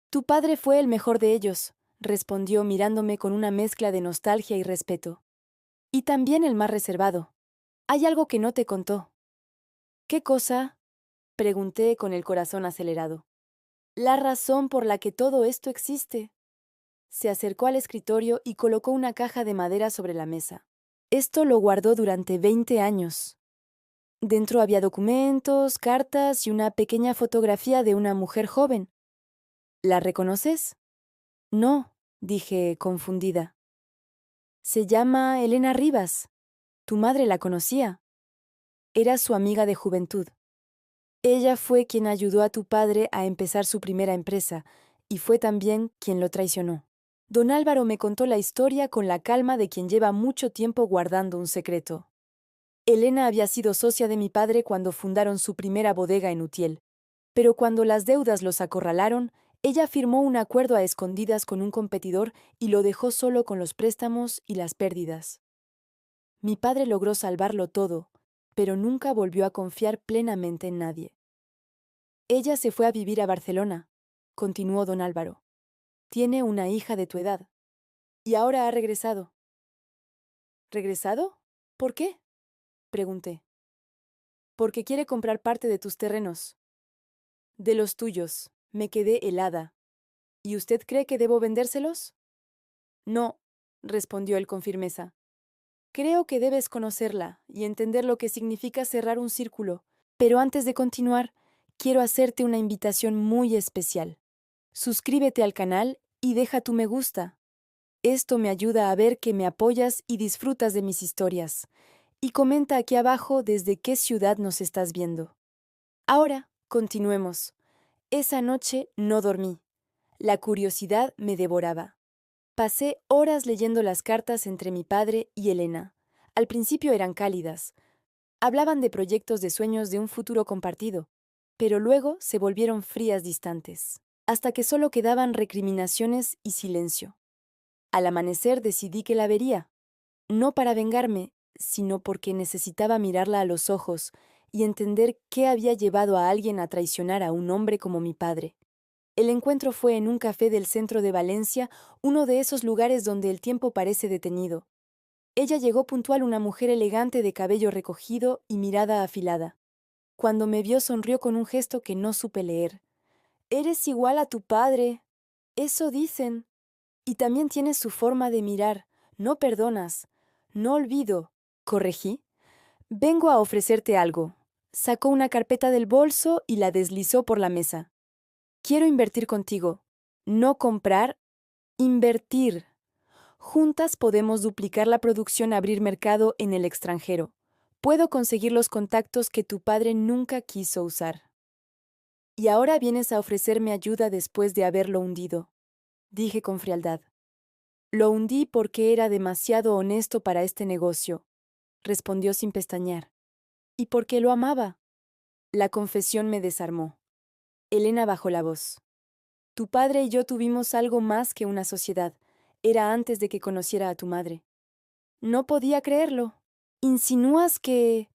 Tu padre fue el mejor de ellos, respondió mirándome con una mezcla de nostalgia y respeto. Y también el más reservado. Hay algo que no te contó. ¿Qué cosa? Pregunté con el corazón acelerado. La razón por la que todo esto existe. Se acercó al escritorio y colocó una caja de madera sobre la mesa. Esto lo guardó durante 20 años. Dentro había documentos, cartas y una pequeña fotografía de una mujer joven. ¿La reconoces? No, dije confundida. Se llama Elena Rivas. Tu madre la conocía. Era su amiga de juventud. Ella fue quien ayudó a tu padre a empezar su primera empresa, y fue también quien lo traicionó. Don Álvaro me contó la historia con la calma de quien lleva mucho tiempo guardando un secreto. Elena había sido socia de mi padre cuando fundaron su primera bodega en Utiel, pero cuando las deudas los acorralaron, ella firmó un acuerdo a escondidas con un competidor y lo dejó solo con los préstamos y las pérdidas. Mi padre logró salvarlo todo, pero nunca volvió a confiar plenamente en nadie. Ella se fue a vivir a Barcelona, continuó don Álvaro. Tiene una hija de tu edad. Y ahora ha regresado. ¿Regresado? ¿Por qué? Pregunté. Porque quiere comprar parte de tus terrenos. De los tuyos. Me quedé helada. ¿Y usted cree que debo vendérselos? No, respondió él con firmeza. Creo que debes conocerla y entender lo que significa cerrar un círculo. Pero antes de continuar, quiero hacerte una invitación muy especial. Suscríbete al canal y deja tu me gusta. Esto me ayuda a ver que me apoyas y disfrutas de mis historias. Y comenta aquí abajo desde qué ciudad nos estás viendo. Ahora, continuemos. Esa noche no dormí. La curiosidad me devoraba. Pasé horas leyendo las cartas entre mi padre y Elena. Al principio eran cálidas. Hablaban de proyectos de sueños de un futuro compartido, pero luego se volvieron frías distantes, hasta que solo quedaban recriminaciones y silencio. Al amanecer decidí que la vería, no para vengarme, sino porque necesitaba mirarla a los ojos y entender qué había llevado a alguien a traicionar a un hombre como mi padre. El encuentro fue en un café del centro de Valencia, uno de esos lugares donde el tiempo parece detenido. Ella llegó puntual, una mujer elegante de cabello recogido y mirada afilada. Cuando me vio sonrió con un gesto que no supe leer. «Eres igual a tu padre». «Eso dicen». «Y también tienes su forma de mirar. No perdonas». «No olvido», corregí. «Vengo a ofrecerte algo». Sacó una carpeta del bolso y la deslizó por la mesa. «Quiero invertir contigo». «No comprar, invertir». «Juntas podemos duplicar la producción, abrir mercado en el extranjero. Puedo conseguir los contactos que tu padre nunca quiso usar». «Y ahora vienes a ofrecerme ayuda después de haberlo hundido», dije con frialdad. «Lo hundí porque era demasiado honesto para este negocio», respondió sin pestañear. «Y porque lo amaba». La confesión me desarmó. Elena bajó la voz. «Tu padre y yo tuvimos algo más que una sociedad. Era antes de que conociera a tu madre». No podía creerlo. «¿Insinúas que...?»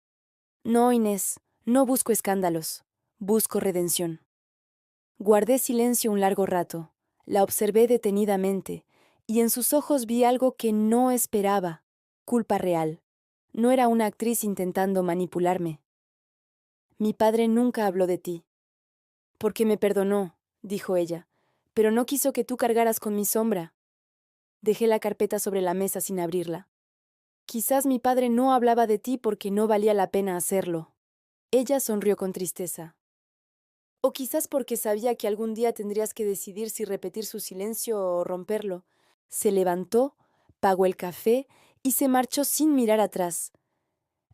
«No, Inés, no busco escándalos. Busco redención». Guardé silencio un largo rato. La observé detenidamente, y en sus ojos vi algo que no esperaba: culpa real. No era una actriz intentando manipularme. «Mi padre nunca habló de ti». «Porque me perdonó», dijo ella, «pero no quiso que tú cargaras con mi sombra». Dejé la carpeta sobre la mesa sin abrirla. «Quizás mi padre no hablaba de ti porque no valía la pena hacerlo». Ella sonrió con tristeza. «O quizás porque sabía que algún día tendrías que decidir si repetir su silencio o romperlo». Se levantó, pagó el café y se marchó sin mirar atrás.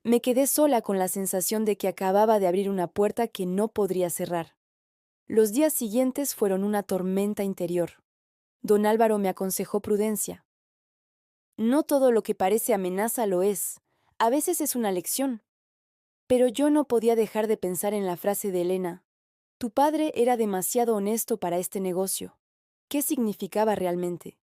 Me quedé sola con la sensación de que acababa de abrir una puerta que no podría cerrar. Los días siguientes fueron una tormenta interior. Don Álvaro me aconsejó prudencia. «No todo lo que parece amenaza lo es. A veces es una lección». Pero yo no podía dejar de pensar en la frase de Elena. Tu padre era demasiado honesto para este negocio. ¿Qué significaba realmente?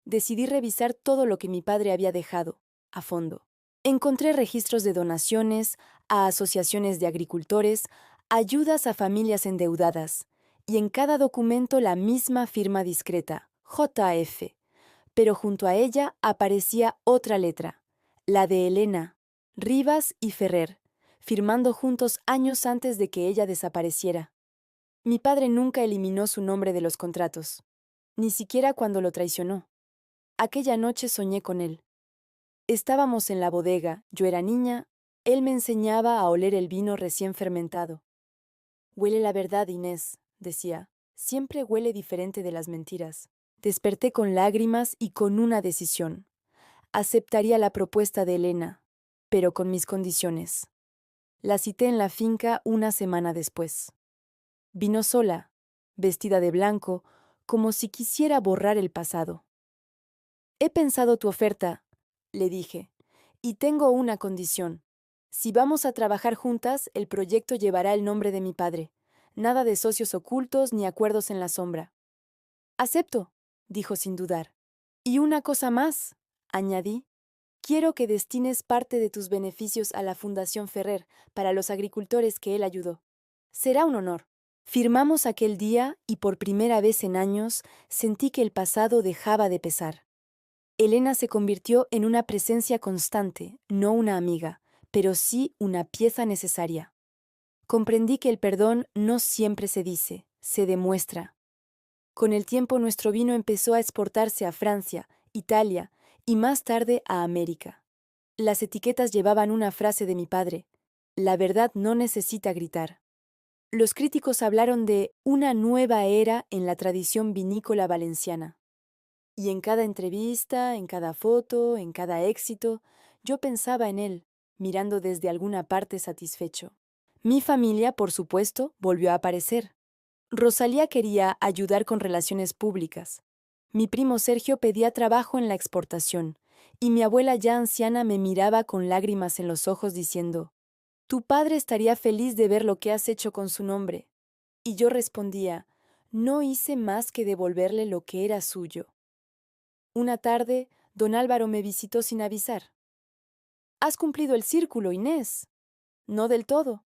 Decidí revisar todo lo que mi padre había dejado, a fondo. Encontré registros de donaciones a asociaciones de agricultores, ayudas a familias endeudadas, y en cada documento la misma firma discreta, JF. Pero junto a ella aparecía otra letra, la de Elena, Rivas y Ferrer, firmando juntos años antes de que ella desapareciera. Mi padre nunca eliminó su nombre de los contratos, ni siquiera cuando lo traicionó. Aquella noche soñé con él. Estábamos en la bodega, yo era niña, él me enseñaba a oler el vino recién fermentado. «Huele la verdad, Inés», decía, «siempre huele diferente de las mentiras». Desperté con lágrimas y con una decisión. Aceptaría la propuesta de Elena, pero con mis condiciones. La cité en la finca una semana después. Vino sola, vestida de blanco, como si quisiera borrar el pasado. «He pensado tu oferta», le dije, «y tengo una condición. Si vamos a trabajar juntas, el proyecto llevará el nombre de mi padre. Nada de socios ocultos ni acuerdos en la sombra». «Acepto», dijo sin dudar. «Y una cosa más», añadí. «Quiero que destines parte de tus beneficios a la Fundación Ferrer para los agricultores que él ayudó. Será un honor». Firmamos aquel día y por primera vez en años sentí que el pasado dejaba de pesar. Elena se convirtió en una presencia constante, no una amiga, pero sí una pieza necesaria. Comprendí que el perdón no siempre se dice, se demuestra. Con el tiempo nuestro vino empezó a exportarse a Francia, Italia y más tarde a América. Las etiquetas llevaban una frase de mi padre: «La verdad no necesita gritar». Los críticos hablaron de una nueva era en la tradición vinícola valenciana. Y en cada entrevista, en cada foto, en cada éxito, yo pensaba en él, mirando desde alguna parte satisfecho. Mi familia, por supuesto, volvió a aparecer. Rosalía quería ayudar con relaciones públicas. Mi primo Sergio pedía trabajo en la exportación, y mi abuela ya anciana me miraba con lágrimas en los ojos diciendo, «Tu padre estaría feliz de ver lo que has hecho con su nombre». Y yo respondía, «No hice más que devolverle lo que era suyo». Una tarde, don Álvaro me visitó sin avisar. «Has cumplido el círculo, Inés». «No del todo».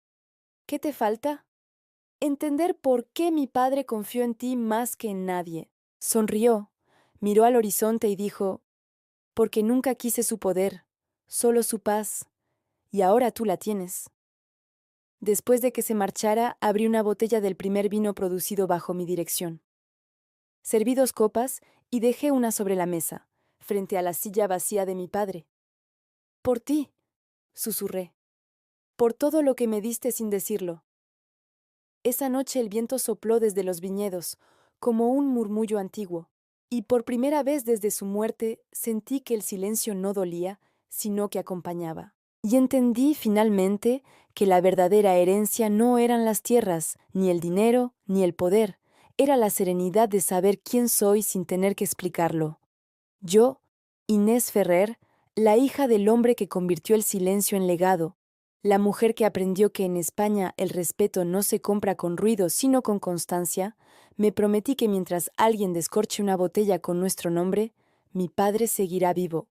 «¿Qué te falta?» «Entender por qué mi padre confió en ti más que en nadie». Sonrió, miró al horizonte y dijo, «Porque nunca quise su poder, solo su paz, y ahora tú la tienes». Después de que se marchara, abrí una botella del primer vino producido bajo mi dirección. Serví 2 copas y dejé una sobre la mesa, frente a la silla vacía de mi padre. «Por ti», susurré, «por todo lo que me diste sin decirlo». Esa noche el viento sopló desde los viñedos, como un murmullo antiguo, y por primera vez desde su muerte sentí que el silencio no dolía, sino que acompañaba. Y entendí finalmente que la verdadera herencia no eran las tierras, ni el dinero, ni el poder, era la serenidad de saber quién soy sin tener que explicarlo. Yo, Inés Ferrer, la hija del hombre que convirtió el silencio en legado, la mujer que aprendió que en España el respeto no se compra con ruido sino con constancia, me prometí que mientras alguien descorche una botella con nuestro nombre, mi padre seguirá vivo.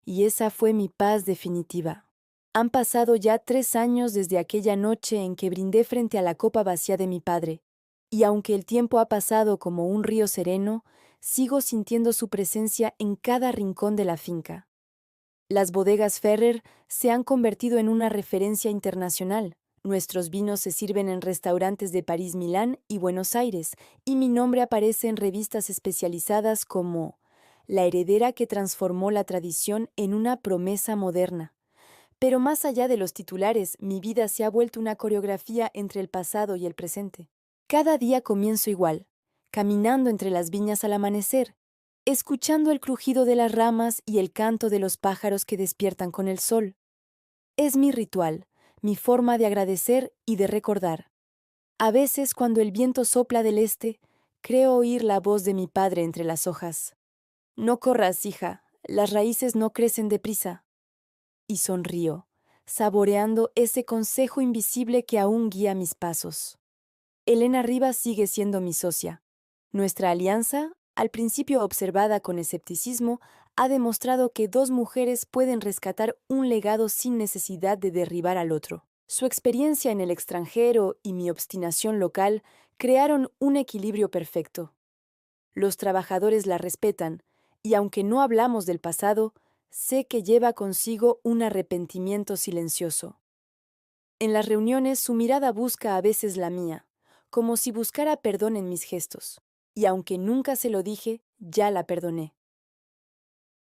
Y esa fue mi paz definitiva. Han pasado ya 3 años desde aquella noche en que brindé frente a la copa vacía de mi padre, y aunque el tiempo ha pasado como un río sereno, sigo sintiendo su presencia en cada rincón de la finca. Las bodegas Ferrer se han convertido en una referencia internacional. Nuestros vinos se sirven en restaurantes de París, Milán y Buenos Aires, y mi nombre aparece en revistas especializadas como La heredera que transformó la tradición en una promesa moderna. Pero más allá de los titulares, mi vida se ha vuelto una coreografía entre el pasado y el presente. Cada día comienzo igual, caminando entre las viñas al amanecer, escuchando el crujido de las ramas y el canto de los pájaros que despiertan con el sol. Es mi ritual, mi forma de agradecer y de recordar. A veces, cuando el viento sopla del este, creo oír la voz de mi padre entre las hojas. «No corras, hija, las raíces no crecen deprisa». Y sonrío, saboreando ese consejo invisible que aún guía mis pasos. Elena Rivas sigue siendo mi socia. Nuestra alianza, al principio observada con escepticismo, ha demostrado que 2 mujeres pueden rescatar un legado sin necesidad de derribar al otro. Su experiencia en el extranjero y mi obstinación local crearon un equilibrio perfecto. Los trabajadores la respetan, y aunque no hablamos del pasado, sé que lleva consigo un arrepentimiento silencioso. En las reuniones su mirada busca a veces la mía, como si buscara perdón en mis gestos, y aunque nunca se lo dije, ya la perdoné.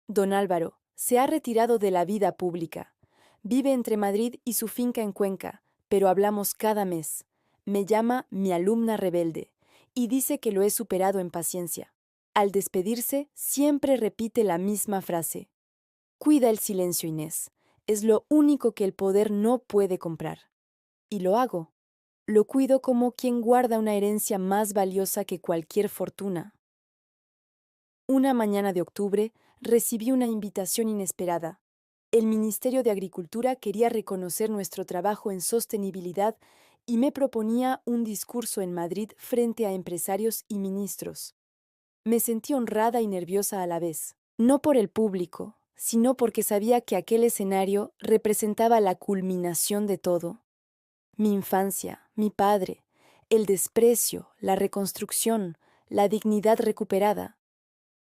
Don Álvaro se ha retirado de la vida pública. Vive entre Madrid y su finca en Cuenca, pero hablamos cada mes. Me llama mi alumna rebelde, y dice que lo he superado en paciencia. Al despedirse, siempre repite la misma frase. «Cuida el silencio, Inés. Es lo único que el poder no puede comprar». Y lo hago. Lo cuido como quien guarda una herencia más valiosa que cualquier fortuna. Una mañana de octubre recibí una invitación inesperada. El Ministerio de Agricultura quería reconocer nuestro trabajo en sostenibilidad y me proponía un discurso en Madrid frente a empresarios y ministros. Me sentí honrada y nerviosa a la vez, no por el público, sino porque sabía que aquel escenario representaba la culminación de todo. Mi infancia, mi padre, el desprecio, la reconstrucción, la dignidad recuperada.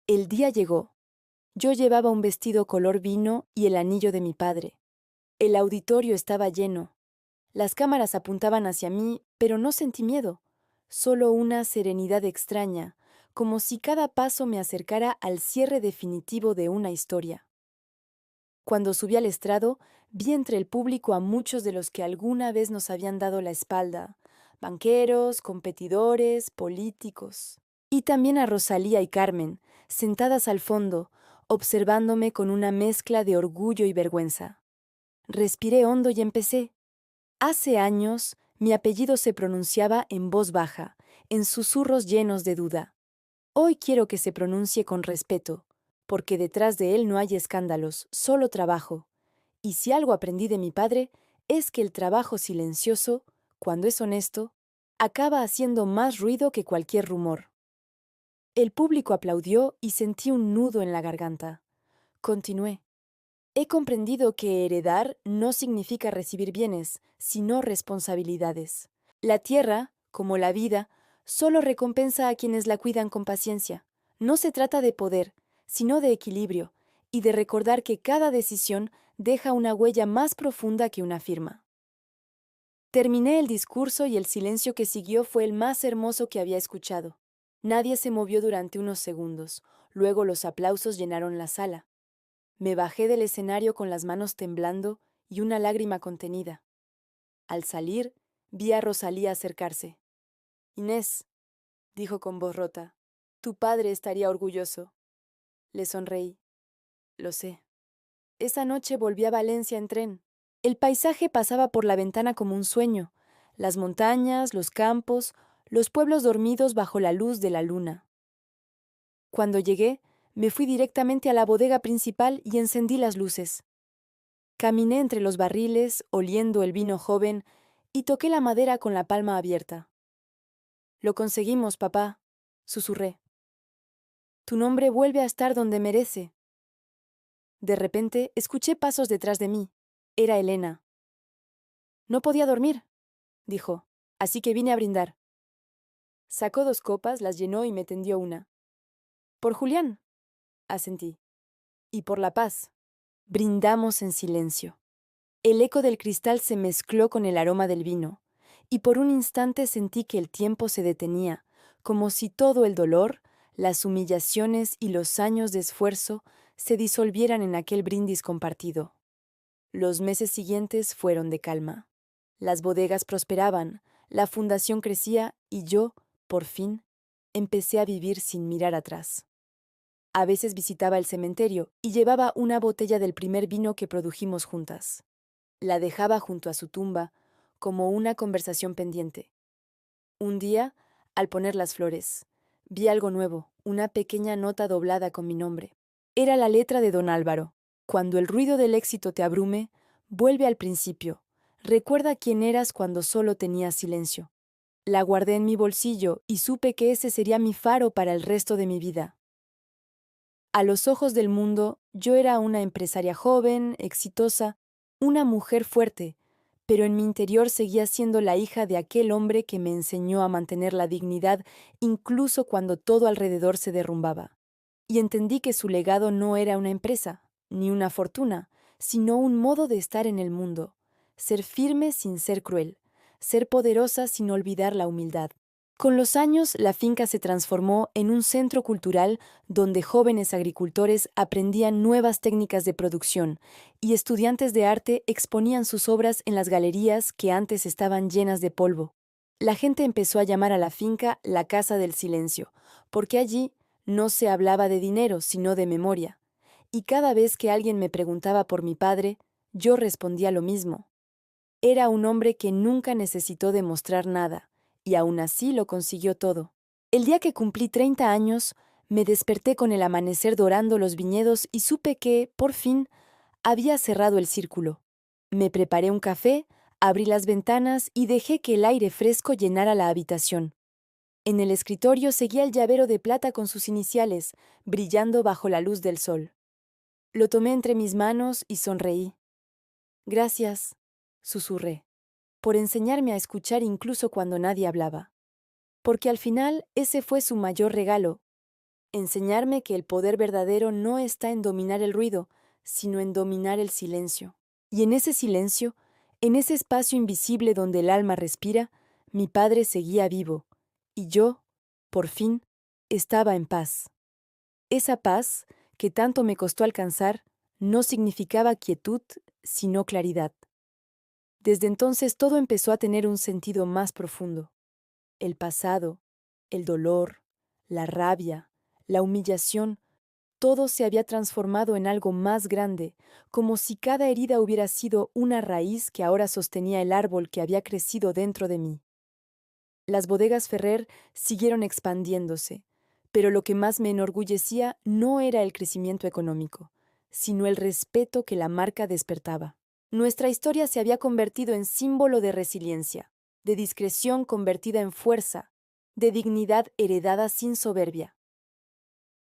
El día llegó. Yo llevaba un vestido color vino y el anillo de mi padre. El auditorio estaba lleno. Las cámaras apuntaban hacia mí, pero no sentí miedo, solo una serenidad extraña, como si cada paso me acercara al cierre definitivo de una historia. Cuando subí al estrado, vi entre el público a muchos de los que alguna vez nos habían dado la espalda, banqueros, competidores, políticos. Y también a Rosalía y Carmen, sentadas al fondo, observándome con una mezcla de orgullo y vergüenza. Respiré hondo y empecé. Hace años, mi apellido se pronunciaba en voz baja, en susurros llenos de duda. Hoy quiero que se pronuncie con respeto, porque detrás de él no hay escándalos, solo trabajo. Y si algo aprendí de mi padre, es que el trabajo silencioso, cuando es honesto, acaba haciendo más ruido que cualquier rumor. El público aplaudió y sentí un nudo en la garganta. Continué. He comprendido que heredar no significa recibir bienes, sino responsabilidades. La tierra, como la vida, solo recompensa a quienes la cuidan con paciencia. No se trata de poder, sino de equilibrio, y de recordar que cada decisión deja una huella más profunda que una firma. Terminé el discurso y el silencio que siguió fue el más hermoso que había escuchado. Nadie se movió durante unos segundos. Luego los aplausos llenaron la sala. Me bajé del escenario con las manos temblando y una lágrima contenida. Al salir, vi a Rosalía acercarse. Inés, dijo con voz rota, tu padre estaría orgulloso. Le sonreí. Lo sé. Esa noche volví a Valencia en tren. El paisaje pasaba por la ventana como un sueño. Las montañas, los campos, los pueblos dormidos bajo la luz de la luna. Cuando llegué, me fui directamente a la bodega principal y encendí las luces. Caminé entre los barriles, oliendo el vino joven, y toqué la madera con la palma abierta. Lo conseguimos, papá, susurré. Tu nombre vuelve a estar donde merece. De repente, escuché pasos detrás de mí. Era Elena. No podía dormir, dijo, así que vine a brindar. Sacó 2 copas, las llenó y me tendió una. Por Julián, asentí. Y por la paz. Brindamos en silencio. El eco del cristal se mezcló con el aroma del vino, y por un instante sentí que el tiempo se detenía, como si todo el dolor, las humillaciones y los años de esfuerzo se disolvieran en aquel brindis compartido. Los meses siguientes fueron de calma. Las bodegas prosperaban, la fundación crecía y yo, por fin, empecé a vivir sin mirar atrás. A veces visitaba el cementerio y llevaba una botella del primer vino que produjimos juntas. La dejaba junto a su tumba, como una conversación pendiente. Un día, al poner las flores, vi algo nuevo, una pequeña nota doblada con mi nombre. Era la letra de don Álvaro. Cuando el ruido del éxito te abrume, vuelve al principio. Recuerda quién eras cuando solo tenías silencio. La guardé en mi bolsillo y supe que ese sería mi faro para el resto de mi vida. A los ojos del mundo, yo era una empresaria joven, exitosa, una mujer fuerte, pero en mi interior seguía siendo la hija de aquel hombre que me enseñó a mantener la dignidad incluso cuando todo alrededor se derrumbaba. Y entendí que su legado no era una empresa, ni una fortuna, sino un modo de estar en el mundo, ser firme sin ser cruel, ser poderosa sin olvidar la humildad. Con los años, la finca se transformó en un centro cultural donde jóvenes agricultores aprendían nuevas técnicas de producción y estudiantes de arte exponían sus obras en las galerías que antes estaban llenas de polvo. La gente empezó a llamar a la finca la Casa del Silencio, porque allí no se hablaba de dinero, sino de memoria. Y cada vez que alguien me preguntaba por mi padre, yo respondía lo mismo. Era un hombre que nunca necesitó demostrar nada, y aún así lo consiguió todo. El día que cumplí 30 años, me desperté con el amanecer dorando los viñedos y supe que, por fin, había cerrado el círculo. Me preparé un café, abrí las ventanas y dejé que el aire fresco llenara la habitación. En el escritorio seguía el llavero de plata con sus iniciales, brillando bajo la luz del sol. Lo tomé entre mis manos y sonreí. Gracias, susurré, por enseñarme a escuchar incluso cuando nadie hablaba. Porque al final ese fue su mayor regalo, enseñarme que el poder verdadero no está en dominar el ruido, sino en dominar el silencio. Y en ese silencio, en ese espacio invisible donde el alma respira, mi padre seguía vivo, y yo, por fin, estaba en paz. Esa paz, que tanto me costó alcanzar, no significaba quietud, sino claridad. Desde entonces todo empezó a tener un sentido más profundo. El pasado, el dolor, la rabia, la humillación, todo se había transformado en algo más grande, como si cada herida hubiera sido una raíz que ahora sostenía el árbol que había crecido dentro de mí. Las bodegas Ferrer siguieron expandiéndose, pero lo que más me enorgullecía no era el crecimiento económico, sino el respeto que la marca despertaba. Nuestra historia se había convertido en símbolo de resiliencia, de discreción convertida en fuerza, de dignidad heredada sin soberbia.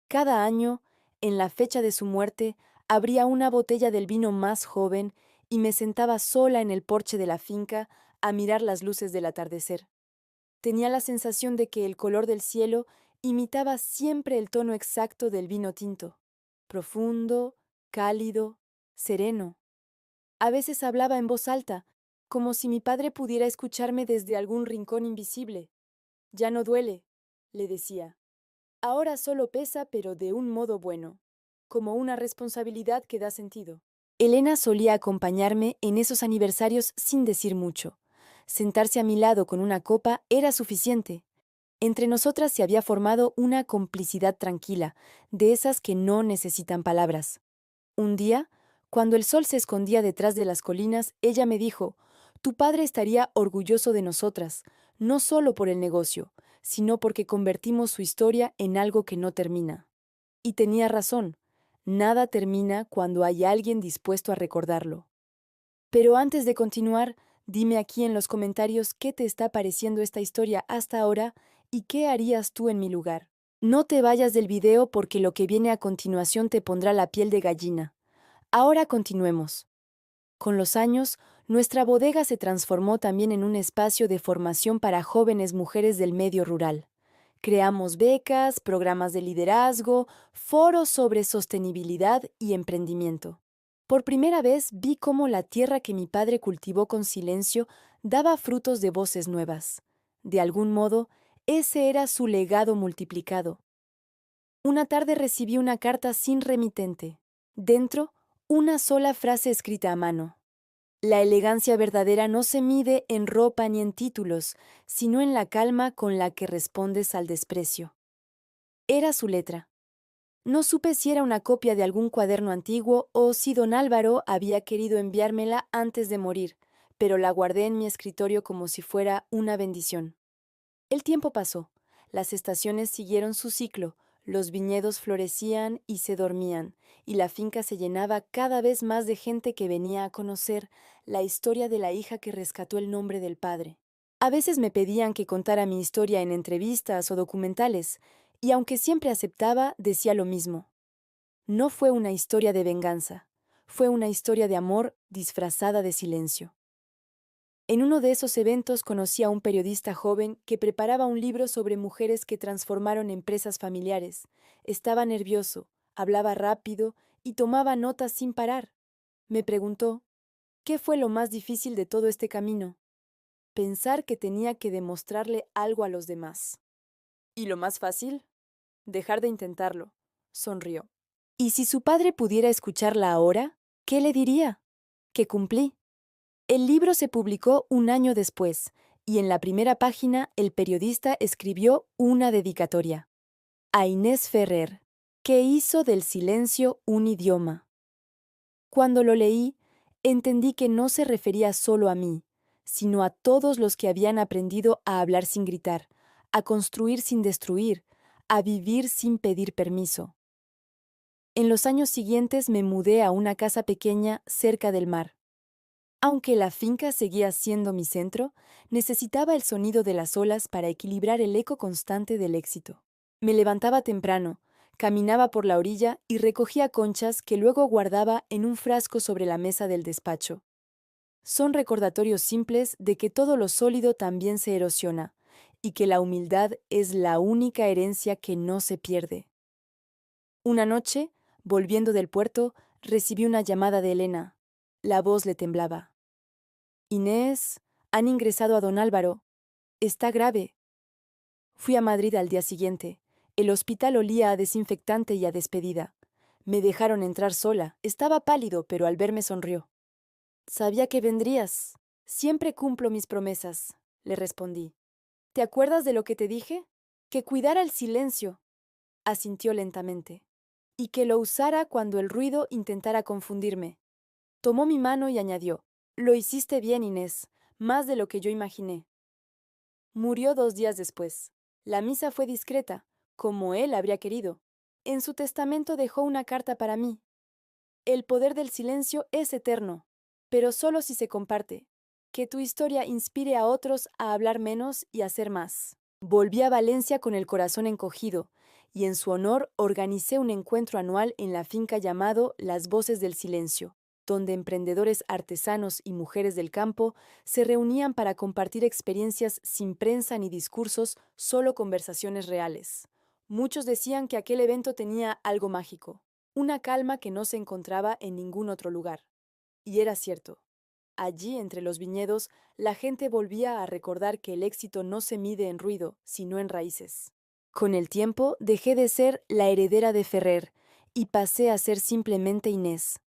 Cada año, en la fecha de su muerte, abría una botella del vino más joven y me sentaba sola en el porche de la finca a mirar las luces del atardecer. Tenía la sensación de que el color del cielo imitaba siempre el tono exacto del vino tinto, profundo, cálido, sereno. A veces hablaba en voz alta, como si mi padre pudiera escucharme desde algún rincón invisible. Ya no duele, le decía. Ahora solo pesa, pero de un modo bueno, como una responsabilidad que da sentido. Elena solía acompañarme en esos aniversarios sin decir mucho. Sentarse a mi lado con una copa era suficiente. Entre nosotras se había formado una complicidad tranquila, de esas que no necesitan palabras. Un día, cuando el sol se escondía detrás de las colinas, ella me dijo: «Tu padre estaría orgulloso de nosotras, no solo por el negocio, sino porque convertimos su historia en algo que no termina». Y tenía razón, nada termina cuando hay alguien dispuesto a recordarlo. Pero antes de continuar, dime aquí en los comentarios qué te está pareciendo esta historia hasta ahora y qué harías tú en mi lugar. No te vayas del video porque lo que viene a continuación te pondrá la piel de gallina. Ahora continuemos. Con los años, nuestra bodega se transformó también en un espacio de formación para jóvenes mujeres del medio rural. Creamos becas, programas de liderazgo, foros sobre sostenibilidad y emprendimiento. Por primera vez vi cómo la tierra que mi padre cultivó con silencio daba frutos de voces nuevas. De algún modo, ese era su legado multiplicado. Una tarde recibí una carta sin remitente. Dentro, una sola frase escrita a mano. La elegancia verdadera no se mide en ropa ni en títulos, sino en la calma con la que respondes al desprecio. Era su letra. No supe si era una copia de algún cuaderno antiguo o si don Álvaro había querido enviármela antes de morir, pero la guardé en mi escritorio como si fuera una bendición. El tiempo pasó, las estaciones siguieron su ciclo, los viñedos florecían y se dormían, y la finca se llenaba cada vez más de gente que venía a conocer la historia de la hija que rescató el nombre del padre. A veces me pedían que contara mi historia en entrevistas o documentales, y aunque siempre aceptaba, decía lo mismo. No fue una historia de venganza, fue una historia de amor disfrazada de silencio. En uno de esos eventos conocí a un periodista joven que preparaba un libro sobre mujeres que transformaron empresas familiares. Estaba nervioso, hablaba rápido y tomaba notas sin parar. Me preguntó, ¿qué fue lo más difícil de todo este camino? Pensar que tenía que demostrarle algo a los demás. ¿Y lo más fácil? Dejar de intentarlo. Sonrió. ¿Y si su padre pudiera escucharla ahora? ¿Qué le diría? Que cumplí. El libro se publicó un año después, y en la primera página el periodista escribió una dedicatoria. A Inés Ferrer, que hizo del silencio un idioma. Cuando lo leí, entendí que no se refería solo a mí, sino a todos los que habían aprendido a hablar sin gritar, a construir sin destruir, a vivir sin pedir permiso. En los años siguientes me mudé a una casa pequeña cerca del mar. Aunque la finca seguía siendo mi centro, necesitaba el sonido de las olas para equilibrar el eco constante del éxito. Me levantaba temprano, caminaba por la orilla y recogía conchas que luego guardaba en un frasco sobre la mesa del despacho. Son recordatorios simples de que todo lo sólido también se erosiona, y que la humildad es la única herencia que no se pierde. Una noche, volviendo del puerto, recibí una llamada de Elena. La voz le temblaba. «Inés, han ingresado a don Álvaro. Está grave». Fui a Madrid al día siguiente. El hospital olía a desinfectante y a despedida. Me dejaron entrar sola. Estaba pálido, pero al verme sonrió. «Sabía que vendrías. Siempre cumplo mis promesas, le respondí. ¿Te acuerdas de lo que te dije? Que cuidara el silencio, asintió lentamente, y que lo usara cuando el ruido intentara confundirme. Tomó mi mano y añadió, lo hiciste bien, Inés, más de lo que yo imaginé. Murió 2 días después. La misa fue discreta, como él habría querido. En su testamento dejó una carta para mí. El poder del silencio es eterno, pero solo si se comparte. Que tu historia inspire a otros a hablar menos y hacer más. Volví a Valencia con el corazón encogido, y en su honor organicé un encuentro anual en la finca llamado Las Voces del Silencio, donde emprendedores artesanos y mujeres del campo se reunían para compartir experiencias sin prensa ni discursos, solo conversaciones reales. Muchos decían que aquel evento tenía algo mágico, una calma que no se encontraba en ningún otro lugar. Y era cierto. Allí, entre los viñedos, la gente volvía a recordar que el éxito no se mide en ruido, sino en raíces. Con el tiempo, dejé de ser la heredera de Ferrer y pasé a ser simplemente Inés,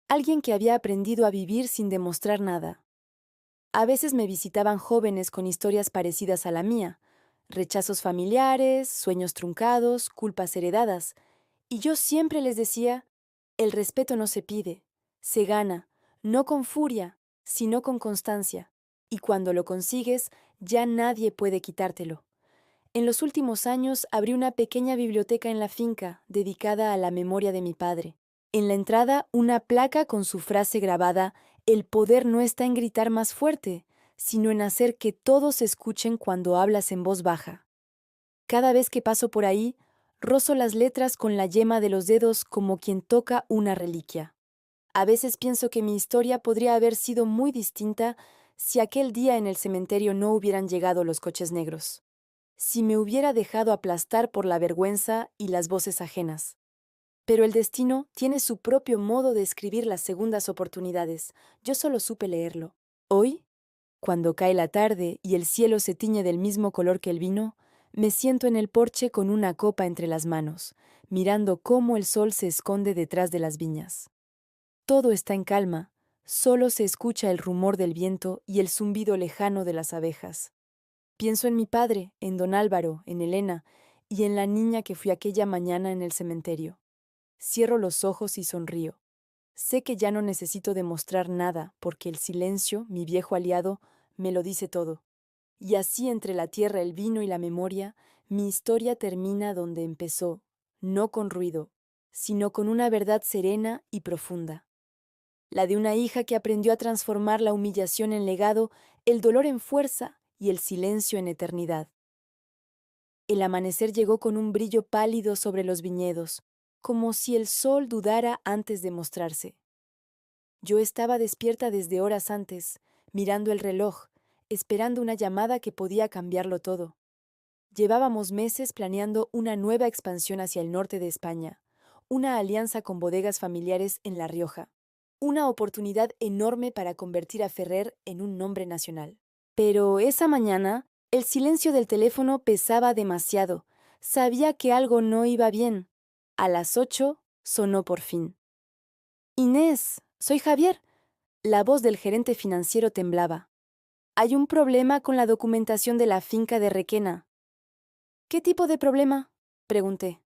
alguien que había aprendido a vivir sin demostrar nada. A veces me visitaban jóvenes con historias parecidas a la mía, rechazos familiares, sueños truncados, culpas heredadas, y yo siempre les decía, el respeto no se pide, se gana, no con furia, sino con constancia, y cuando lo consigues, ya nadie puede quitártelo. En los últimos años abrí una pequeña biblioteca en la finca dedicada a la memoria de mi padre. En la entrada, una placa con su frase grabada, el poder no está en gritar más fuerte, sino en hacer que todos escuchen cuando hablas en voz baja. Cada vez que paso por ahí, rozo las letras con la yema de los dedos como quien toca una reliquia. A veces pienso que mi historia podría haber sido muy distinta si aquel día en el cementerio no hubieran llegado los coches negros. Si me hubiera dejado aplastar por la vergüenza y las voces ajenas. Pero el destino tiene su propio modo de escribir las segundas oportunidades. Yo solo supe leerlo. Hoy, cuando cae la tarde y el cielo se tiñe del mismo color que el vino, me siento en el porche con una copa entre las manos, mirando cómo el sol se esconde detrás de las viñas. Todo está en calma, solo se escucha el rumor del viento y el zumbido lejano de las abejas. Pienso en mi padre, en don Álvaro, en Elena, y en la niña que fui aquella mañana en el cementerio. Cierro los ojos y sonrío. Sé que ya no necesito demostrar nada, porque el silencio, mi viejo aliado, me lo dice todo. Y así entre la tierra, el vino y la memoria, mi historia termina donde empezó, no con ruido, sino con una verdad serena y profunda. La de una hija que aprendió a transformar la humillación en legado, el dolor en fuerza y el silencio en eternidad. El amanecer llegó con un brillo pálido sobre los viñedos, como si el sol dudara antes de mostrarse. Yo estaba despierta desde horas antes, mirando el reloj, esperando una llamada que podía cambiarlo todo. Llevábamos meses planeando una nueva expansión hacia el norte de España, una alianza con bodegas familiares en La Rioja, una oportunidad enorme para convertir a Ferrer en un nombre nacional. Pero esa mañana, el silencio del teléfono pesaba demasiado. Sabía que algo no iba bien. A las 8 sonó por fin. Inés, soy Javier. La voz del gerente financiero temblaba. Hay un problema con la documentación de la finca de Requena. ¿Qué tipo de problema? Pregunté.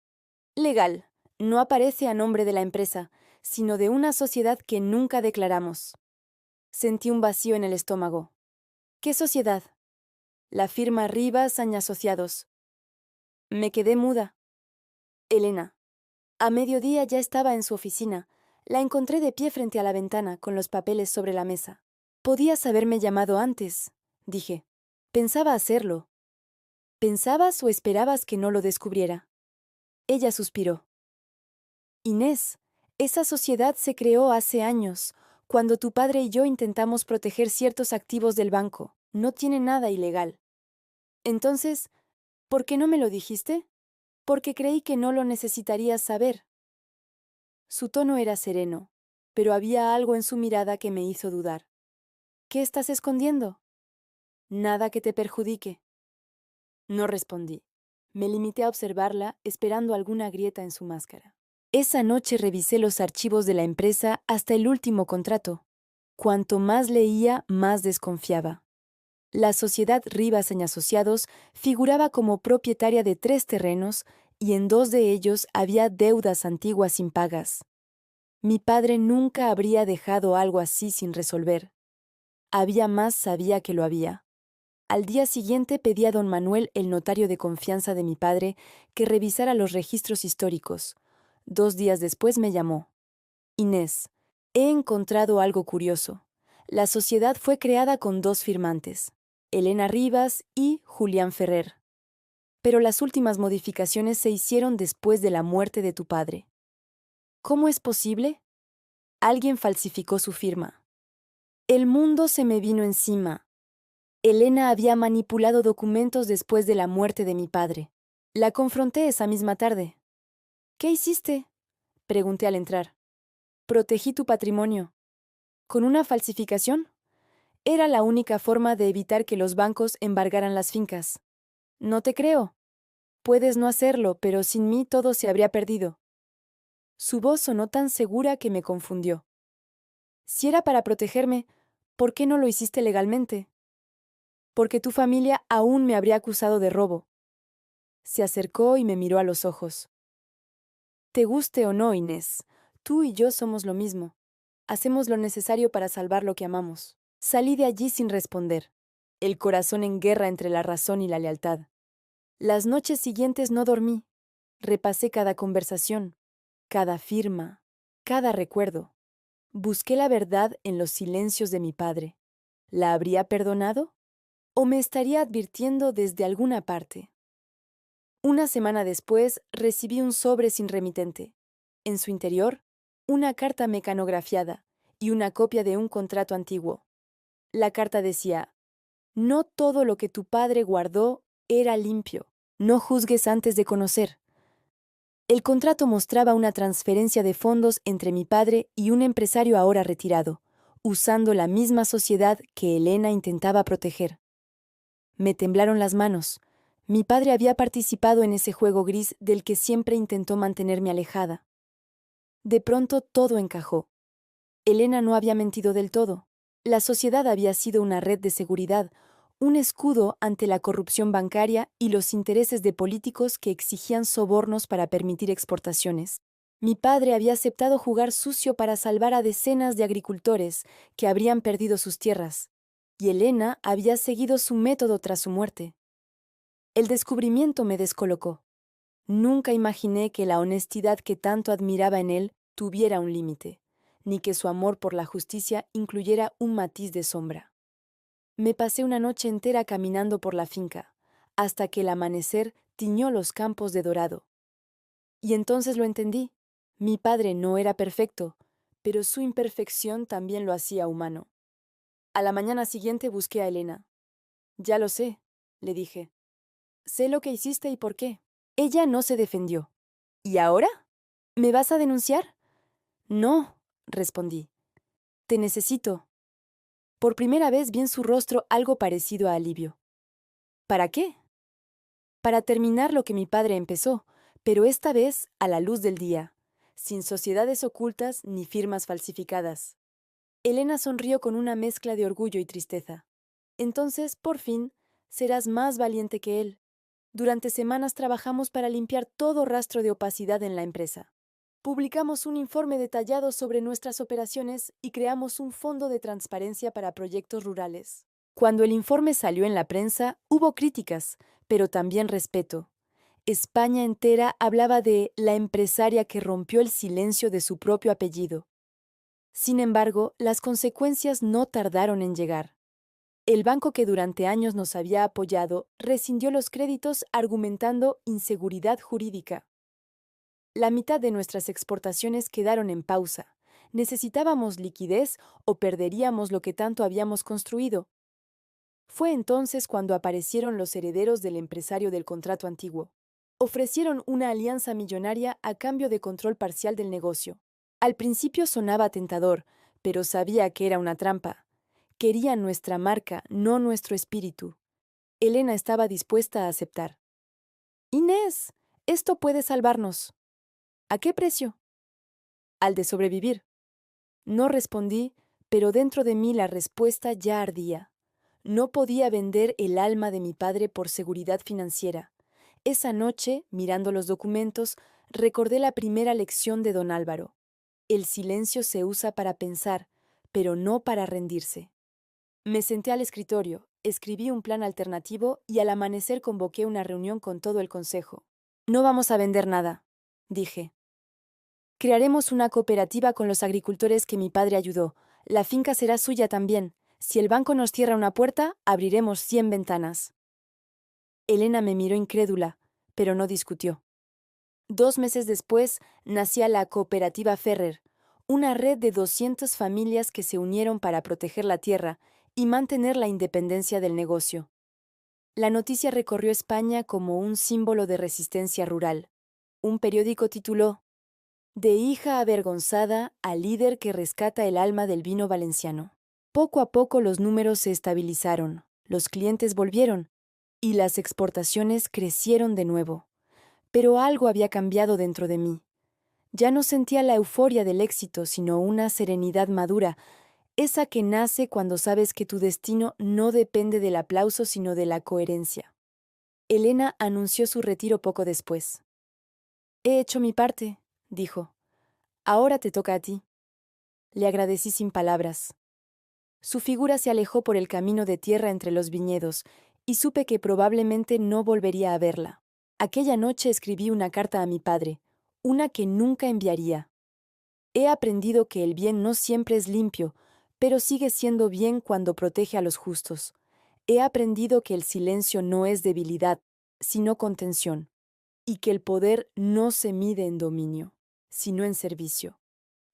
Legal. No aparece a nombre de la empresa, sino de una sociedad que nunca declaramos. Sentí un vacío en el estómago. ¿Qué sociedad? La firma Rivas Asociados. Me quedé muda. Elena. A mediodía ya estaba en su oficina. La encontré de pie frente a la ventana, con los papeles sobre la mesa. Podías haberme llamado antes, dije. Pensaba hacerlo. ¿Pensabas o esperabas que no lo descubriera? Ella suspiró. Inés, esa sociedad se creó hace años, cuando tu padre y yo intentamos proteger ciertos activos del banco. No tiene nada ilegal. Entonces, ¿por qué no me lo dijiste? Porque creí que no lo necesitarías saber. Su tono era sereno, pero había algo en su mirada que me hizo dudar. ¿Qué estás escondiendo? Nada que te perjudique. No respondí. Me limité a observarla, esperando alguna grieta en su máscara. Esa noche revisé los archivos de la empresa hasta el último contrato. Cuanto más leía, más desconfiaba. La sociedad Rivas y Asociados figuraba como propietaria de 3 terrenos y en 2 de ellos había deudas antiguas impagas. Mi padre nunca habría dejado algo así sin resolver. Había más sabía que lo había. Al día siguiente pedí a don Manuel, el notario de confianza de mi padre, que revisara los registros históricos. 2 días después me llamó. Inés, he encontrado algo curioso. La sociedad fue creada con 2 firmantes, Elena Rivas y Julián Ferrer. Pero las últimas modificaciones se hicieron después de la muerte de tu padre. ¿Cómo es posible? Alguien falsificó su firma. El mundo se me vino encima. Elena había manipulado documentos después de la muerte de mi padre. La confronté esa misma tarde. ¿Qué hiciste? Pregunté al entrar. Protegí tu patrimonio. ¿Con una falsificación? Era la única forma de evitar que los bancos embargaran las fincas. No te creo. Puedes no hacerlo, pero sin mí todo se habría perdido. Su voz sonó tan segura que me confundió. Si era para protegerme, ¿por qué no lo hiciste legalmente? Porque tu familia aún me habría acusado de robo. Se acercó y me miró a los ojos. Te guste o no, Inés, tú y yo somos lo mismo. Hacemos lo necesario para salvar lo que amamos. Salí de allí sin responder, el corazón en guerra entre la razón y la lealtad. Las noches siguientes no dormí. Repasé cada conversación, cada firma, cada recuerdo. Busqué la verdad en los silencios de mi padre. ¿La habría perdonado? ¿O me estaría advirtiendo desde alguna parte? Una semana después recibí un sobre sin remitente. En su interior, una carta mecanografiada y una copia de un contrato antiguo. La carta decía: no todo lo que tu padre guardó era limpio. No juzgues antes de conocer. El contrato mostraba una transferencia de fondos entre mi padre y un empresario ahora retirado, usando la misma sociedad que Elena intentaba proteger. Me temblaron las manos. Mi padre había participado en ese juego gris del que siempre intentó mantenerme alejada. De pronto todo encajó. Elena no había mentido del todo. La sociedad había sido una red de seguridad, un escudo ante la corrupción bancaria y los intereses de políticos que exigían sobornos para permitir exportaciones. Mi padre había aceptado jugar sucio para salvar a decenas de agricultores que habrían perdido sus tierras, y Elena había seguido su método tras su muerte. El descubrimiento me descolocó. Nunca imaginé que la honestidad que tanto admiraba en él tuviera un límite, ni que su amor por la justicia incluyera un matiz de sombra. Me pasé una noche entera caminando por la finca, hasta que el amanecer tiñó los campos de dorado. Y entonces lo entendí. Mi padre no era perfecto, pero su imperfección también lo hacía humano. A la mañana siguiente busqué a Elena. Ya lo sé, le dije. Sé lo que hiciste y por qué. Ella no se defendió. ¿Y ahora? ¿Me vas a denunciar? No, respondí. Te necesito. Por primera vez vi en su rostro algo parecido a alivio. ¿Para qué? Para terminar lo que mi padre empezó, pero esta vez a la luz del día, sin sociedades ocultas ni firmas falsificadas. Elena sonrió con una mezcla de orgullo y tristeza. Entonces, por fin, serás más valiente que él. Durante semanas trabajamos para limpiar todo rastro de opacidad en la empresa. Publicamos un informe detallado sobre nuestras operaciones y creamos un fondo de transparencia para proyectos rurales. Cuando el informe salió en la prensa, hubo críticas, pero también respeto. España entera hablaba de la empresaria que rompió el silencio de su propio apellido. Sin embargo, las consecuencias no tardaron en llegar. El banco que durante años nos había apoyado rescindió los créditos argumentando inseguridad jurídica. La mitad de nuestras exportaciones quedaron en pausa. Necesitábamos liquidez o perderíamos lo que tanto habíamos construido. Fue entonces cuando aparecieron los herederos del empresario del contrato antiguo. Ofrecieron una alianza millonaria a cambio de control parcial del negocio. Al principio sonaba tentador, pero sabía que era una trampa. Querían nuestra marca, no nuestro espíritu. Elena estaba dispuesta a aceptar. Inés, esto puede salvarnos. ¿A qué precio? Al de sobrevivir. No respondí, Pero dentro de mí la respuesta ya ardía. No podía vender el alma de mi padre por seguridad financiera. Esa noche, mirando los documentos, recordé la primera lección de don Álvaro. El silencio se usa para pensar, pero no para rendirse. Me senté al escritorio, escribí un plan alternativo y al amanecer convoqué una reunión con todo el consejo. No vamos a vender nada, dije. Crearemos una cooperativa con los agricultores que mi padre ayudó. La finca será suya también. Si el banco nos cierra una puerta, abriremos 100 ventanas. Elena me miró incrédula, pero no discutió. 2 meses después, nacía la Cooperativa Ferrer, una red de 200 familias que se unieron para proteger la tierra y mantener la independencia del negocio. La noticia recorrió España como un símbolo de resistencia rural. Un periódico tituló De hija avergonzada a líder que rescata el alma del vino valenciano. Poco a poco los números se estabilizaron, los clientes volvieron y las exportaciones crecieron de nuevo. Pero algo había cambiado dentro de mí. Ya no sentía la euforia del éxito, sino una serenidad madura, esa que nace cuando sabes que tu destino no depende del aplauso, sino de la coherencia. Elena anunció su retiro poco después. He hecho mi parte, dijo. Ahora te toca a ti. Le agradecí sin palabras. Su figura se alejó por el camino de tierra entre los viñedos, y supe que probablemente no volvería a verla. Aquella noche escribí una carta a mi padre, una que nunca enviaría. He aprendido que el bien no siempre es limpio, pero sigue siendo bien cuando protege a los justos. He aprendido que el silencio no es debilidad, sino contención, y que el poder no se mide en dominio, sino en servicio.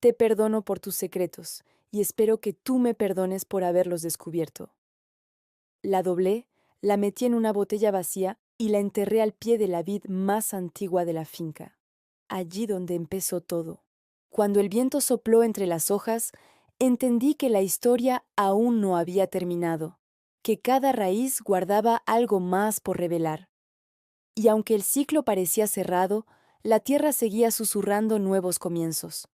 Te perdono por tus secretos, y espero que tú me perdones por haberlos descubierto. La doblé, la metí en una botella vacía y la enterré al pie de la vid más antigua de la finca, allí donde empezó todo. Cuando el viento sopló entre las hojas, entendí que la historia aún no había terminado, que cada raíz guardaba algo más por revelar. Y aunque el ciclo parecía cerrado, la tierra seguía susurrando nuevos comienzos.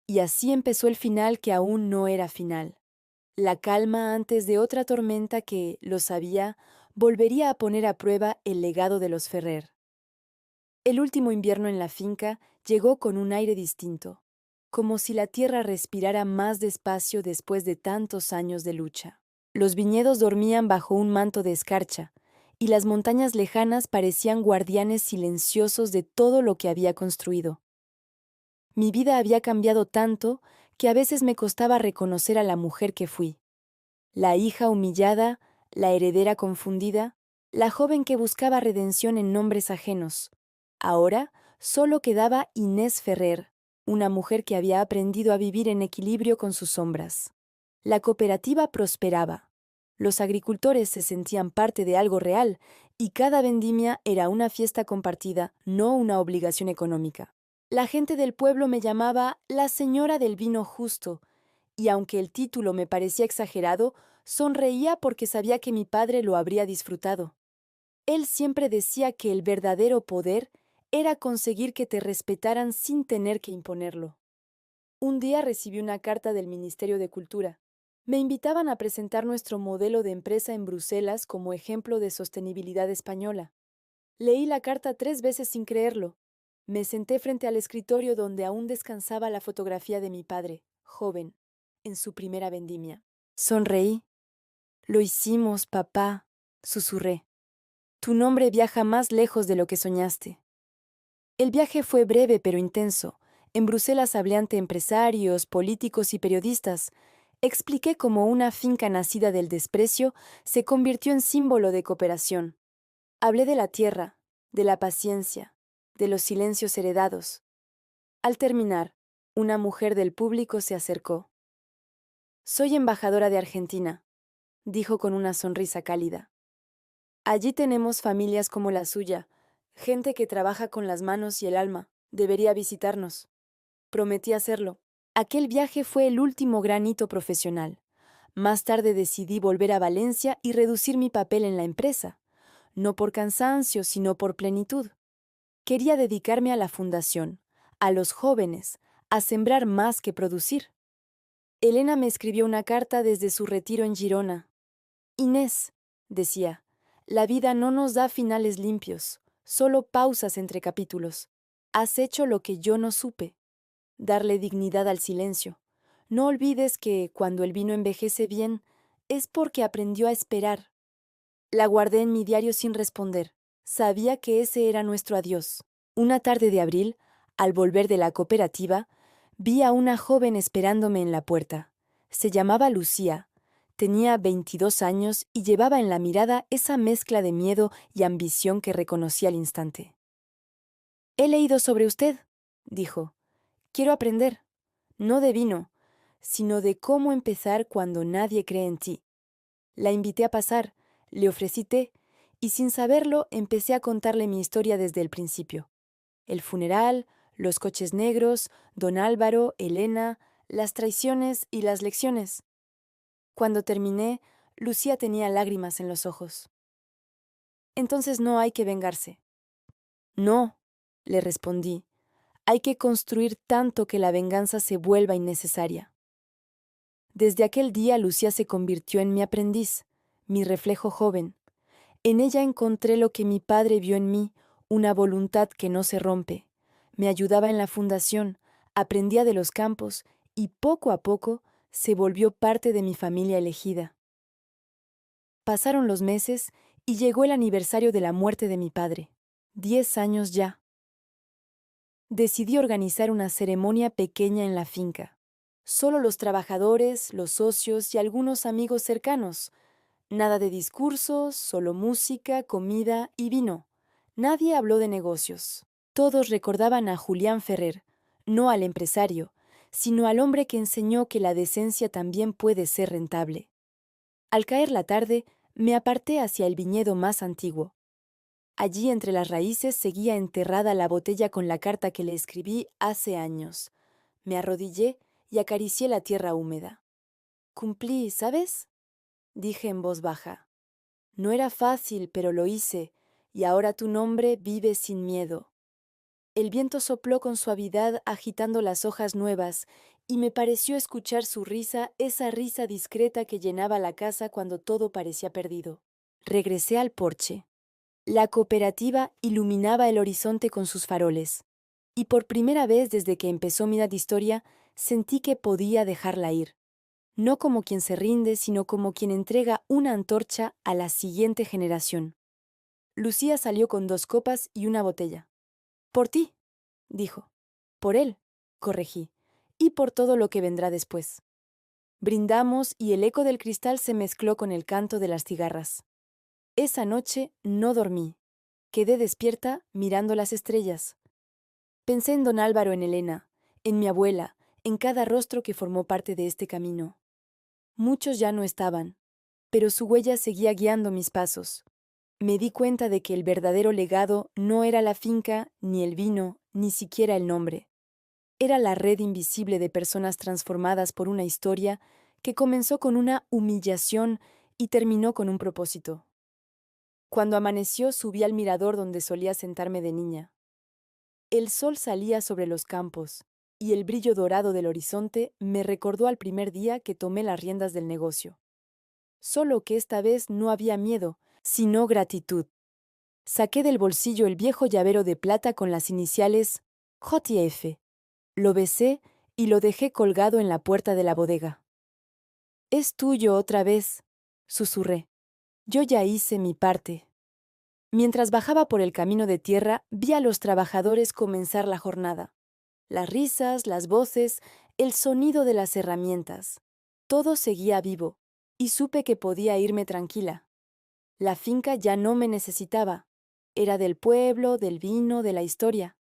Y así empezó el final que aún no era final. La calma antes de otra tormenta que, lo sabía, volvería a poner a prueba el legado de los Ferrer. El último invierno en la finca llegó con un aire distinto, como si la tierra respirara más despacio después de tantos años de lucha. Los viñedos dormían bajo un manto de escarcha, y las montañas lejanas parecían guardianes silenciosos de todo lo que había construido. Mi vida había cambiado tanto que a veces me costaba reconocer a la mujer que fui. La hija humillada, la heredera confundida, la joven que buscaba redención en nombres ajenos. Ahora solo quedaba Inés Ferrer, una mujer que había aprendido a vivir en equilibrio con sus sombras. La cooperativa prosperaba. Los agricultores se sentían parte de algo real y cada vendimia era una fiesta compartida, no una obligación económica. La gente del pueblo me llamaba la señora del vino justo, y aunque el título me parecía exagerado, sonreía porque sabía que mi padre lo habría disfrutado. Él siempre decía que el verdadero poder era conseguir que te respetaran sin tener que imponerlo. Un día recibí una carta del Ministerio de Cultura. Me invitaban a presentar nuestro modelo de empresa en Bruselas como ejemplo de sostenibilidad española. Leí la carta 3 veces sin creerlo. Me senté frente al escritorio donde aún descansaba la fotografía de mi padre, joven, en su primera vendimia. Sonreí. Lo hicimos, papá, susurré. Tu nombre viaja más lejos de lo que soñaste. El viaje fue breve pero intenso. En Bruselas hablé ante empresarios, políticos y periodistas. Expliqué cómo una finca nacida del desprecio se convirtió en símbolo de cooperación. Hablé de la tierra, de la paciencia, de los silencios heredados. Al terminar, una mujer del público se acercó. Soy embajadora de Argentina, dijo con una sonrisa cálida. Allí tenemos familias como la suya, gente que trabaja con las manos y el alma. Debería visitarnos. Prometí hacerlo. Aquel viaje fue el último gran hito profesional. Más tarde decidí volver a Valencia y reducir mi papel en la empresa, no por cansancio, sino por plenitud. Quería dedicarme a la fundación, a los jóvenes, a sembrar más que producir. Elena me escribió una carta desde su retiro en Girona. Inés, decía, la vida no nos da finales limpios, solo pausas entre capítulos. Has hecho lo que yo no supe, darle dignidad al silencio. No olvides que, cuando el vino envejece bien, es porque aprendió a esperar. La guardé en mi diario sin responder. Sabía que ese era nuestro adiós. Una tarde de abril, al volver de la cooperativa, vi a una joven esperándome en la puerta. Se llamaba Lucía. Tenía 22 años y llevaba en la mirada esa mezcla de miedo y ambición que reconocí al instante. «He leído sobre usted», dijo. «Quiero aprender, no de vino, sino de cómo empezar cuando nadie cree en ti». La invité a pasar, le ofrecí té, y sin saberlo empecé a contarle mi historia desde el principio. El funeral, los coches negros, don Álvaro, Elena, las traiciones y las lecciones. Cuando terminé, Lucía tenía lágrimas en los ojos. «Entonces no hay que vengarse». «No», le respondí, «hay que construir tanto que la venganza se vuelva innecesaria». Desde aquel día Lucía se convirtió en mi aprendiz, mi reflejo joven. En ella encontré lo que mi padre vio en mí, una voluntad que no se rompe. Me ayudaba en la fundación, aprendía de los campos y poco a poco se volvió parte de mi familia elegida. Pasaron los meses y llegó el aniversario de la muerte de mi padre. 10 años ya. Decidí organizar una ceremonia pequeña en la finca. Solo los trabajadores, los socios y algunos amigos cercanos. Nada de discursos, solo música, comida y vino. Nadie habló de negocios. Todos recordaban a Julián Ferrer, no al empresario, sino al hombre que enseñó que la decencia también puede ser rentable. Al caer la tarde, me aparté hacia el viñedo más antiguo. Allí entre las raíces seguía enterrada la botella con la carta que le escribí hace años. Me arrodillé y acaricié la tierra húmeda. Cumplí, ¿sabes?, dije en voz baja. No era fácil, pero lo hice, y ahora tu nombre vive sin miedo. El viento sopló con suavidad agitando las hojas nuevas, y me pareció escuchar su risa, esa risa discreta que llenaba la casa cuando todo parecía perdido. Regresé al porche. La cooperativa iluminaba el horizonte con sus faroles, y por primera vez desde que empezó mi historia, sentí que podía dejarla ir. No como quien se rinde, sino como quien entrega una antorcha a la siguiente generación. Lucía salió con 2 copas y una botella. «Por ti», dijo. «Por él», corregí, «y por todo lo que vendrá después». Brindamos y el eco del cristal se mezcló con el canto de las cigarras. Esa noche no dormí. Quedé despierta mirando las estrellas. Pensé en don Álvaro, en Elena, en mi abuela, en cada rostro que formó parte de este camino. Muchos ya no estaban, pero su huella seguía guiando mis pasos. Me di cuenta de que el verdadero legado no era la finca, ni el vino, ni siquiera el nombre. Era la red invisible de personas transformadas por una historia que comenzó con una humillación y terminó con un propósito. Cuando amaneció, subí al mirador donde solía sentarme de niña. El sol salía sobre los campos, y el brillo dorado del horizonte me recordó al primer día que tomé las riendas del negocio. Solo que esta vez no había miedo, sino gratitud. Saqué del bolsillo el viejo llavero de plata con las iniciales JF. Lo besé y lo dejé colgado en la puerta de la bodega. «Es tuyo otra vez», susurré. «Yo ya hice mi parte». Mientras bajaba por el camino de tierra, vi a los trabajadores comenzar la jornada. Las risas, las voces, el sonido de las herramientas. Todo seguía vivo, y supe que podía irme tranquila. La finca ya no me necesitaba. Era del pueblo, del vino, de la historia.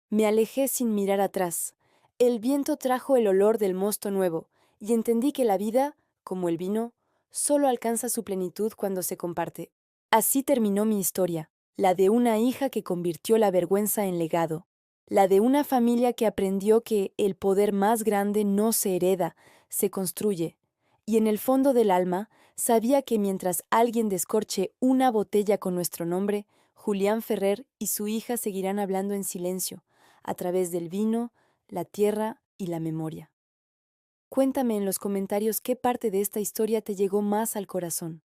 Me alejé sin mirar atrás. El viento trajo el olor del mosto nuevo, y entendí que la vida, como el vino, solo alcanza su plenitud cuando se comparte. Así terminó mi historia, la de una hija que convirtió la vergüenza en legado, la de una familia que aprendió que el poder más grande no se hereda, se construye, y en el fondo del alma sabía que mientras alguien descorche una botella con nuestro nombre, Julián Ferrer y su hija seguirán hablando en silencio, a través del vino, la tierra y la memoria. Cuéntame en los comentarios qué parte de esta historia te llegó más al corazón.